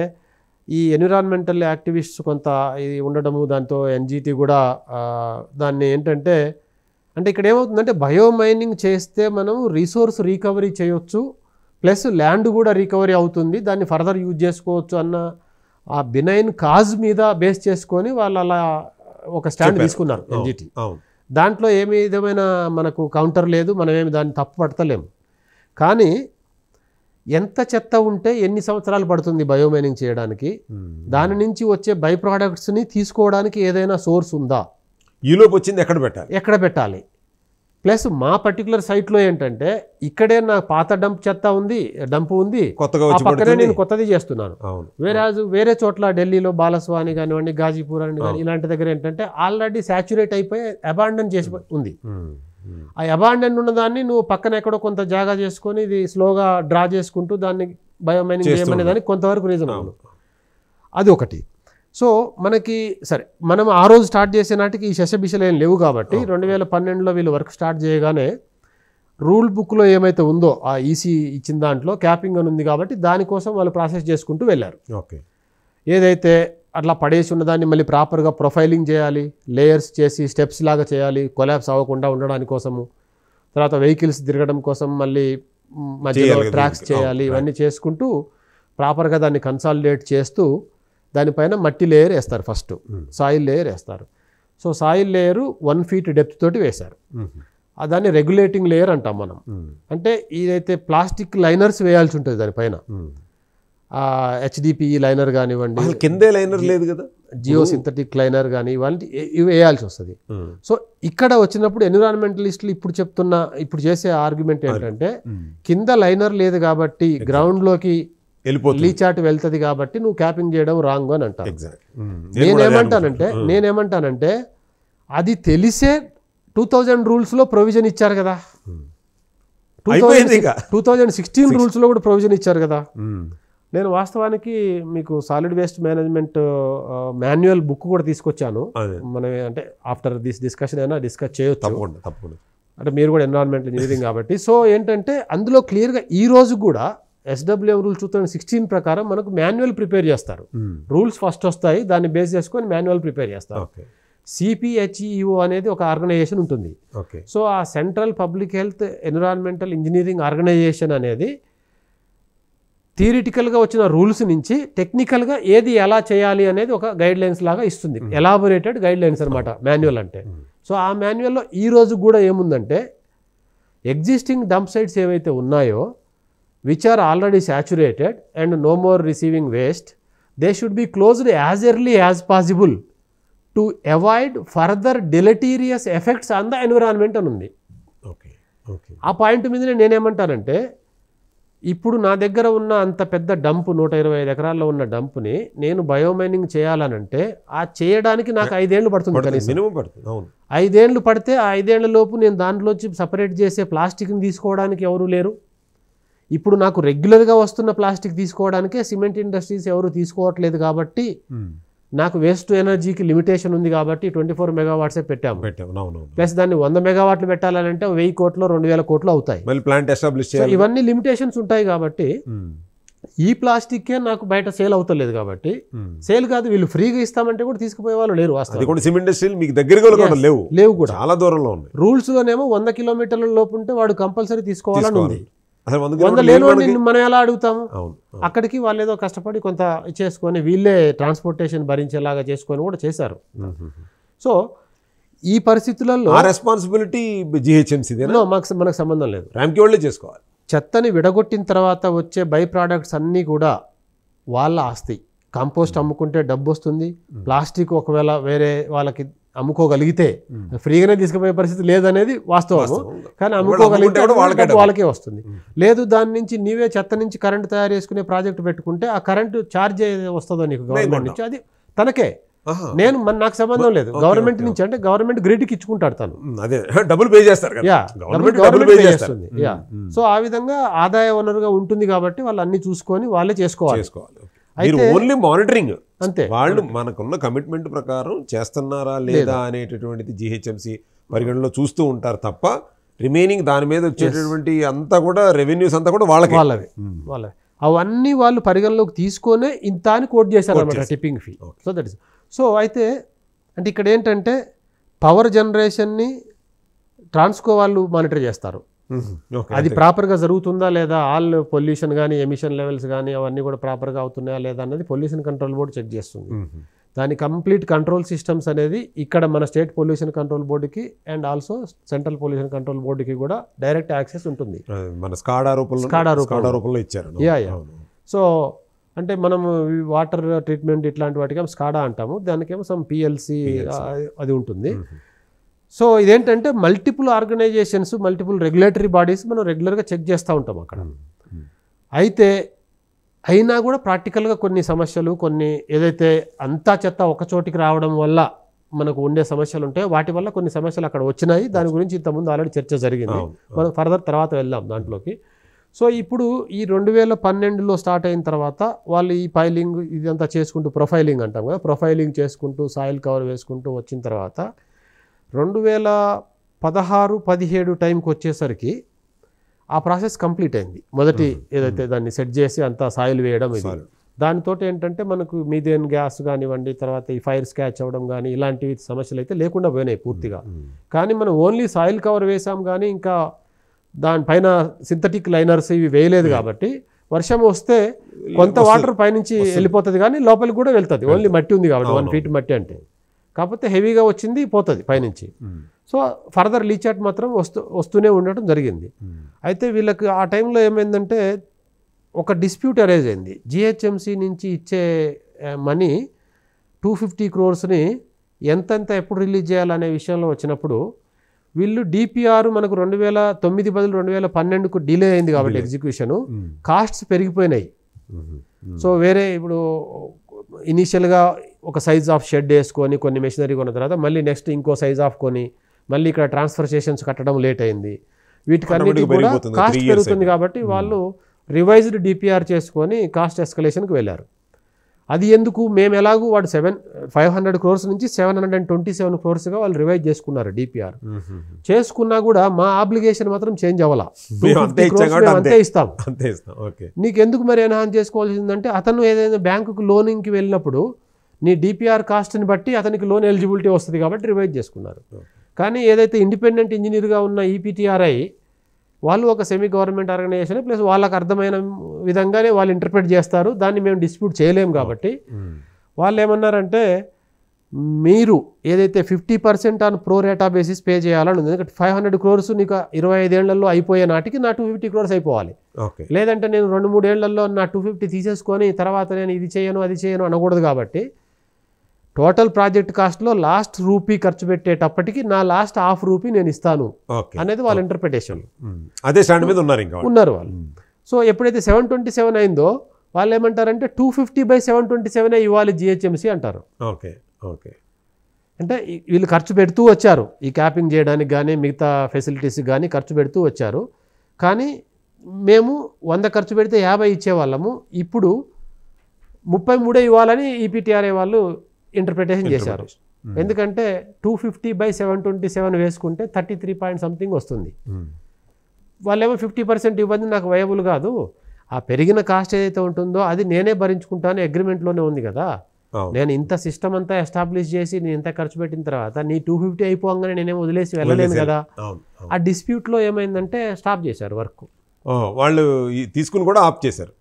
ఈ ఎన్విరాన్మెంటల్ యాక్టివిస్ట్స్ కొంత ఇది ఉండడము, దాంతో ఎన్జిటి కూడా దాన్ని ఏంటంటే అంటే ఇక్కడ ఏమవుతుందంటే బయోమైనింగ్ చేస్తే మనం రిసోర్స్ రికవరీ చేయొచ్చు, ప్లస్ ల్యాండ్ కూడా రికవరీ అవుతుంది, దాన్ని ఫర్దర్ యూజ్ చేసుకోవచ్చు అన్న ఆ బినైన్ కాజ్ మీద బేస్ చేసుకొని వాళ్ళు అలా ఒక స్టాండ్ తీసుకున్నారు ఎన్జిటి. దాంట్లో ఏమి విధమైన మనకు కౌంటర్ లేదు, మనమేమి దాన్ని తప్పు పడతలేము. కానీ ఎంత చెత్త ఉంటే ఎన్ని సంవత్సరాలు పడుతుంది బయోమైనింగ్ చేయడానికి, దాని నుంచి వచ్చే బై ప్రోడక్ట్స్ని తీసుకోవడానికి ఏదైనా సోర్స్ ఉందా, ఈలోపు వచ్చింది ఎక్కడ పెట్టాలి. ప్లస్ మా పర్టికులర్ సైట్లో ఏంటంటే ఇక్కడే నా పాత డంపు ఉంది, పక్కనే నేను కొత్తది చేస్తున్నాను. వేరే చోట్ల ఢిల్లీలో బాలస్వాని కానివ్వండి, గాజీపూర్ అని కానీ ఇలాంటి దగ్గర ఏంటంటే ఆల్రెడీ సాచ్యురేట్ అయిపోయి అబాండన్ చేసి ఉంది. ఆ అబాండన్ ఉన్న దాన్ని నువ్వు పక్కన ఎక్కడో కొంత జాగా చేసుకొని ఇది స్లోగా డ్రా చేసుకుంటూ దాన్ని బయోమైనింగ్ చేయమనే దానికి కొంతవరకు రీజన్ అది ఒకటి. సో మనకి సరే మనం ఆ రోజు స్టార్ట్ చేసే నాటికి ఈ శశబిషలు ఏం లేవు కాబట్టి 2012లో వీళ్ళు వర్క్ స్టార్ట్ చేయగానే రూల్ బుక్లో ఏమైతే ఉందో ఆ ఈసీ ఇచ్చిన దాంట్లో క్యాపింగ్ అని ఉంది కాబట్టి దానికోసం వాళ్ళు ప్రాసెస్ చేసుకుంటూ వెళ్ళారు. ఏదైతే అట్లా పడేసి ఉన్నదాన్ని మళ్ళీ ప్రాపర్గా ప్రొఫైలింగ్ చేయాలి, లేయర్స్ చేసి స్టెప్స్ లాగా చేయాలి కొలాప్స్ అవ్వకుండా ఉండడానికి కోసము, తర్వాత వెహికల్స్ తిరగడం కోసం మళ్ళీ మధ్యలో ట్రాక్స్ చేయాలి, ఇవన్నీ చేసుకుంటూ ప్రాపర్గా దాన్ని కన్సాలిడేట్ చేస్తూ దానిపైన మట్టి లేయర్ వేస్తారు, ఫస్ట్ సాయిల్ లేయర్ వేస్తారు. So soil layer 1 feet depth తోటి వేశారు. దాన్ని రెగ్యులేటింగ్ లేయర్ అంటాం మనం. అంటే ఇదైతే ప్లాస్టిక్ లైనర్స్ వేయాల్సి ఉంటుంది దానిపైన, HDPE లైనర్ కానివ్వండి, కిందే లైనర్ లేదు కదా, జియో సింథటిక్ లైనర్ కానీ ఇవి వేయాల్సి వస్తుంది. సో ఇక్కడ వచ్చినప్పుడు ఎన్విరాన్మెంటలిస్టులు ఇప్పుడు చేసే ఆర్గ్యుమెంట్ ఏంటంటే కింద లైనర్ లేదు కాబట్టి గ్రౌండ్లోకి లీచాట్ వెళ్తుంది కాబట్టి నువ్వు క్యాపింగ్ చేయడం రాంగ్ అని అంటారు. నేనేమంటానంటే అది తెలిసే 2000 రూల్స్లో ప్రొవిజన్ ఇచ్చారు కదా, 2016 రూల్స్లో కూడా ప్రొవిజన్ ఇచ్చారు కదా. నేను వాస్తవానికి మీకు solid waste management manual book కూడా తీసుకొచ్చాను. మనం అంటే ఆఫ్టర్ దిస్ డిస్కషన్ అయినా డిస్కస్ చేయొచ్చు, అంటే మీరు కూడా ఎన్విరాన్మెంటల్ ఇంజనీరింగ్ కాబట్టి. సో ఏంటంటే అందులో క్లియర్గా ఈ రోజు కూడా SWM రూల్స్ 2016 ప్రకారం మనకు మాన్యువల్ ప్రిపేర్ చేస్తారు. రూల్స్ ఫస్ట్ వస్తాయి, దాన్ని బేస్ చేసుకొని మాన్యువల్ ప్రిపేర్ చేస్తారు. CPHEO అనేది ఒక ఆర్గనైజేషన్ ఉంటుంది. సో ఆ central public health environmental engineering organisation అనేది థియరిటికల్గా వచ్చిన రూల్స్ నుంచి టెక్నికల్గా ఏది ఎలా చేయాలి అనేది ఒక గైడ్ లైన్స్ లాగా ఇస్తుంది, ఎలాబొరేటెడ్ గైడ్ లైన్స్ అనమాట మాన్యువల్ అంటే. సో ఆ మాన్యువల్లో ఈ రోజు కూడా ఏముందంటే ఎగ్జిస్టింగ్ డంప్ సైట్స్ ఏవైతే ఉన్నాయో which are already saturated and no more receiving waste, they should be closed as early as possible to avoid further deleterious effects on the environment అని ఉంది. Okay okay. ఆ పాయింట్ మీదనే నేనేమంటానంటే, ఇప్పుడు నా దగ్గర ఉన్న అంత పెద్ద డంప్ 125 ఎకరాల్లో ఉన్న డంప్ని నేను బయోమైనింగ్ చేయాలనంటే ఆ చేయడానికి నాకు 5 ఏళ్ళు పడుతుంది కనీసం. మినిమం పడుతుంది. అవును. 5 ఏళ్ళు పడితే ఆ 5 ఏళ్ల లోపు నేను దాంట్లోంచి సపరేట్ చేసే ప్లాస్టిక్ని తీసుకోవడానికి ఎవరు లేరు. ఇప్పుడు నాకు రెగ్యులర్గా వస్తున్న ప్లాస్టిక్ తీసుకోవడానికే సిమెంట్ ఇండస్ట్రీస్ ఎవరు తీసుకోవట్లేదు కాబట్టి నాకు వేస్ట్ ఎనర్జీకి లిమిటేషన్ ఉంది కాబట్టి 24 మెగావాట్సే పెట్టాము. ప్లస్ దాన్ని 100 మెగావాట్లు పెట్టాలంటే 1000 కోట్లు 2000 కోట్లు అవుతాయి. ప్లాంట్ ఎస్టాబ్లిష్ చేయాలి. ఇవన్నీ లిమిటేషన్స్ ఉంటాయి కాబట్టి ఈ ప్లాస్టిక్కే నాకు బయట సేల్ అవుతలేదు కాబట్టి సేల్ కాదు, వీళ్ళు ఫ్రీగా ఇస్తామంటే కూడా తీసుకుపోయే వాళ్ళు లేరు. వాస్తవం సిమెంట్ ఇండస్ట్రీలు మీకు దగ్గరగా లేవు కూడా, చాలా దూరంలో ఉన్నాయి. రూల్స్లోనేమో 100 కిలోమీటర్ల లోపు ఉంటే వాడు కంపల్సరీ తీసుకోవాలని ఉంది. 100 లేని మనం ఎలా అడుగుతాము? అక్కడికి వాళ్ళు ఏదో కష్టపడి కొంత చేసుకొని వీళ్ళే ట్రాన్స్పోర్టేషన్ భరించేలాగా చేసుకొని కూడా చేశారు. సో ఈ పరిస్థితులలో రెస్పాన్సిబిలిటీ జిహెచ్ఎంసీదేనా? మనకు సంబంధం లేదు, ర్యాంకి వాళ్ళే చేసుకోవాలి. చెత్తని విడగొట్టిన తర్వాత వచ్చే బై ప్రోడక్ట్స్ అన్నీ కూడా వాళ్ళ ఆస్తి. కంపోస్ట్ అమ్ముకుంటే డబ్బు వస్తుంది. ప్లాస్టిక్ ఒకవేళ వేరే వాళ్ళకి అమ్ముకోగలిగితే ఫ్రీగానే తీసుకుపోయే పరిస్థితి లేదనేది వాస్తవము. కానీ అమ్ముకోగలిగితే వాళ్ళకే వస్తుంది. లేదు దాని నుంచి నీవే చెత్త నుంచి కరెంట్ తయారు చేసుకునే ప్రాజెక్ట్ పెట్టుకుంటే ఆ కరెంటు ఛార్జ్ వస్తుందో నీకు గవర్నమెంట్ నుంచి, అది తనకే. నాకు సంబంధం లేదు గవర్నమెంట్ నుంచి. అంటే గవర్నమెంట్ గ్రిడ్కి ఇచ్చుకుంటాడు తను, డబ్బులు పే చేస్తారు. సో ఆ విధంగా ఆదాయ వనరుగా ఉంటుంది కాబట్టి వాళ్ళు అన్ని చూసుకొని వాళ్ళే చేసుకోవాలి. ఓన్లీ మానిటరింగ్ అంతే. వాళ్ళు మనకున్న కమిట్మెంట్ ప్రకారం చేస్తున్నారా లేదా అనేటటువంటిది జిహెచ్ఎంసీ పరిగణలో చూస్తూ ఉంటారు తప్ప రిమైనింగ్ దాని మీద వచ్చేటటువంటి అంతా కూడా రెవెన్యూస్ అంతా కూడా వాళ్ళవే. అవన్నీ వాళ్ళు పరిగణలోకి తీసుకొనే ఇంత అని కోట్ చేశారు అన్నమాట tipping fee. So that is so అయితే అంటే ఇక్కడ ఏంటంటే పవర్ జనరేషన్ని ట్రాన్స్కో వాళ్ళు మానిటర్ చేస్తారు. అది ప్రాపర్గా జరుగుతుందా లేదా, ఆల్ పొల్యూషన్ కానీ ఎమిషన్ లెవెల్స్ కానీ అవన్నీ కూడా ప్రాపర్గా అవుతున్నాయా లేదా అన్నది పొల్యూషన్ కంట్రోల్ బోర్డు చెక్ చేస్తుంది. దాని కంప్లీట్ కంట్రోల్ సిస్టమ్స్ అనేది ఇక్కడ మన స్టేట్ పొల్యూషన్ కంట్రోల్ బోర్డుకి and also central pollution control బోర్డుకి కూడా డైరెక్ట్ యాక్సెస్ ఉంటుంది. మన స్కాడా రూపంలో ఇచ్చారు. సో అంటే మనము వాటర్ ట్రీట్మెంట్ ఇట్లాంటి వాటికి స్కాడా అంటాము, దానికేమో సమ్ పిఎల్సి అది ఉంటుంది. సో ఇదేంటంటే multiple organisations, multiple regulatory bodies మనం రెగ్యులర్గా చెక్ చేస్తూ ఉంటాం అక్కడ. అయితే అయినా కూడా ప్రాక్టికల్గా కొన్ని సమస్యలు, కొన్ని ఏదైతే అంతా చెత్త ఒక చోటికి రావడం వల్ల మనకు ఉండే సమస్యలు ఉంటాయో వాటి వల్ల కొన్ని సమస్యలు అక్కడ వచ్చినాయి. దాని గురించి ఇంతకుముందు ఆల్రెడీ చర్చ జరిగింది, మనం ఫర్దర్ తర్వాత వెళ్దాం దాంట్లోకి. సో ఇప్పుడు ఈ 2012లో స్టార్ట్ అయిన తర్వాత వాళ్ళు ఈ పైలింగ్ ఇదంతా చేసుకుంటూ, ప్రొఫైలింగ్ అంటాం కదా, ప్రొఫైలింగ్ చేసుకుంటూ సాయిల్ కవర్ వేసుకుంటూ వచ్చిన తర్వాత 2016-17 టైంకి వచ్చేసరికి ఆ ప్రాసెస్ కంప్లీట్ అయింది. మొదటి ఏదైతే దాన్ని సెట్ చేసి అంతా సాయిల్ వేయడం, ఇది దానితో ఏంటంటే మనకు మీథేన్ గ్యాస్ కానివ్వండి, తర్వాత ఈ ఫైర్ స్కాచ్ అవ్వడం కానీ ఇలాంటివి సమస్యలు అయితే లేకుండా పోయినాయి పూర్తిగా. కానీ మనం ఓన్లీ సాయిల్ కవర్ వేసాం కానీ ఇంకా దానిపైన సింథటిక్ లైనర్స్ ఇవి వేయలేదు కాబట్టి వర్షం వస్తే కొంత వాటర్ పైనుంచి వెళ్ళిపోతుంది కానీ లోపలికి కూడా వెళ్తుంది. ఓన్లీ మట్టి ఉంది కాబట్టి 1 ఫీట్ మట్టి అంటే, కాకపోతే హెవీగా వచ్చింది పోతుంది పైనుంచి. సో ఫర్దర్ లీచాట్ మాత్రం వస్తూనే ఉండటం జరిగింది. అయితే వీళ్ళకి ఆ టైంలో ఏమైందంటే ఒక డిస్ప్యూట్ అరైజ్ అయింది. జిహెచ్ఎంసీ నుంచి ఇచ్చే మనీ 250 crores ఎంతెంత ఎప్పుడు రిలీజ్ చేయాలనే విషయంలో వచ్చినప్పుడు వీళ్ళు డిపిఆర్ మనకు 2009 బదులు 2012కు డిలే అయింది కాబట్టి ఎగ్జిక్యూషను కాస్ట్స్ పెరిగిపోయినాయి. సో వేరే ఇప్పుడు ఇనీషియల్గా ఒక సైజ్ ఆఫ్ షెడ్ వేసుకొని కొన్ని మెషినరీ కొన్న తర్వాత మళ్ళీ నెక్స్ట్ ఇంకో సైజ్ ఆఫ్ కొని మళ్ళీ ఇక్కడ ట్రాన్స్ఫర్సేషన్స్ కట్టడం లేట్ అయింది. వీటికన్నిటికీ కూడా కాస్ట్ పెరుగుతుంది కాబట్టి వాళ్ళు రివైజ్డ్ డిపిఆర్ చేసుకొని కాస్ట్ ఎస్కలేషన్కి వెళ్ళారు. అది ఎందుకు, మేము ఎలాగూ వాడు 500 crores నుంచి 727 crores వాళ్ళు రివైజ్ చేసుకున్నారు డిపిఆర్. చేసుకున్నా కూడా మా ఆబ్లిగేషన్ మాత్రం చేంజ్ అవ్వాలా, అంతే ఇస్తాం. నీకు ఎందుకు మరి ఎన్హాన్స్ చేసుకోవాల్సిందంటే అతను ఏదైనా బ్యాంకుకు లోనింగ్కి వెళ్ళినప్పుడు నీ డిపిఆర్ కాస్ట్ని బట్టి అతనికి లోన్ ఎలిజిబిలిటీ వస్తుంది కాబట్టి రివైజ్ చేసుకున్నారు. కానీ ఏదైతే ఇండిపెండెంట్ ఇంజనీర్గా ఉన్న ఈపీటీఆర్ఐ వాళ్ళు ఒక సెమీ గవర్నమెంట్ ఆర్గనైజేషన్ ప్లస్ వాళ్ళకి అర్థమైన విధంగానే వాళ్ళు ఇంటర్ప్రిట్ చేస్తారు, దాన్ని మేము డిస్ప్యూట్ చేయలేము. కాబట్టి వాళ్ళు ఏమన్నారంటే మీరు ఏదైతే 50% ఆన్ ప్రో రేటా బేసిస్ పే చేయాలని ఉంది. ఎందుకంటే 500 crores నీకు 25 ఏళ్లలో అయిపోయే నాటికి నా 250 crores అయిపోవాలి. లేదంటే నేను 2-3 ఏళ్లలో నా 250 తీసేసుకొని తర్వాత నేను ఇది చేయను అది చేయను అనకూడదు. కాబట్టి టోటల్ ప్రాజెక్ట్ కాస్ట్లో లాస్ట్ రూపీ ఖర్చు పెట్టేటప్పటికి నా లాస్ట్ ₹1/2 నేను ఇస్తాను ఓకే అనేది వాళ్ళ ఇంటర్ప్రిటేషన్ అదే స్టాండ్ మీద ఉన్నారు ఇంకా ఉన్నారు వాళ్ళు. సో ఎప్పుడైతే 727 అయిందో వాళ్ళు ఏమంటారంటే 250/727 ఇవ్వాలి జిహెచ్ఎంసీ అంటారు. ఓకే ఓకే అంటే వీళ్ళు ఖర్చు పెడుతూ వచ్చారు, ఈ క్యాపింగ్ చేయడానికి కానీ మిగతా ఫెసిలిటీస్ కానీ ఖర్చు పెడుతూ వచ్చారు. కానీ మేము 100 ఖర్చు పెడితే 50 ఇచ్చేవాళ్ళము, ఇప్పుడు 33 ఇవ్వాలని ఈపీటీఆర్ఏ వాళ్ళు ఇంటర్ప్రిటేషన్ చేశారు. ఎందుకంటే 250/727 వేసుకుంటే 33 పాయింట్ సంథింగ్ వస్తుంది. వాళ్ళేమో 50% ఇవ్వండి నాకు వయబుల్ కాదు, ఆ పెరిగిన కాస్ట్ ఏదైతే ఉంటుందో అది నేనే భరించుకుంటాను అగ్రిమెంట్లోనే ఉంది కదా, నేను ఇంత సిస్టమ్ అంతా ఎస్టాబ్లిష్ చేసి నేను ఇంత ఖర్చు పెట్టిన తర్వాత నీ 250 అయిపోగానే నేనేమో వదిలేసి వెళ్ళలేను కదా. ఆ డిస్ప్యూట్లో ఏమైందంటే స్టాప్ చేశారు వర్క్. వాళ్ళు తీసుకుని కూడా ఆఫ్ చేశారు.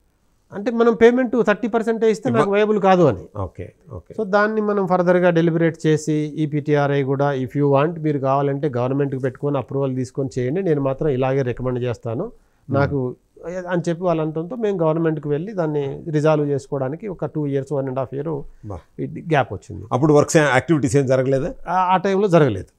అంటే మనం పేమెంట్ 30% ఇస్తే నాకు వయబుల్ కాదు అని. ఓకే ఓకే సో దాన్ని మనం ఫర్దర్గా డెలిబరేట్ చేసి ఈపీటీఆర్ఐ కూడా ఇఫ్ యూ వాంట్ మీరు కావాలంటే గవర్నమెంట్కి పెట్టుకొని అప్రూవల్ తీసుకొని చేయండి, నేను మాత్రం ఇలాగే రికమెండ్ చేస్తాను నాకు అని చెప్పి వాళ్ళంతంతో మేము గవర్నమెంట్కి వెళ్ళి దాన్ని రిజాల్వ్ చేసుకోవడానికి ఒక 2 years 1.5 year గ్యాప్ వచ్చింది. అప్పుడు వర్క్స్ యాక్టివిటీస్ ఏం జరగలేదా? ఆ టైంలో జరగలేదు.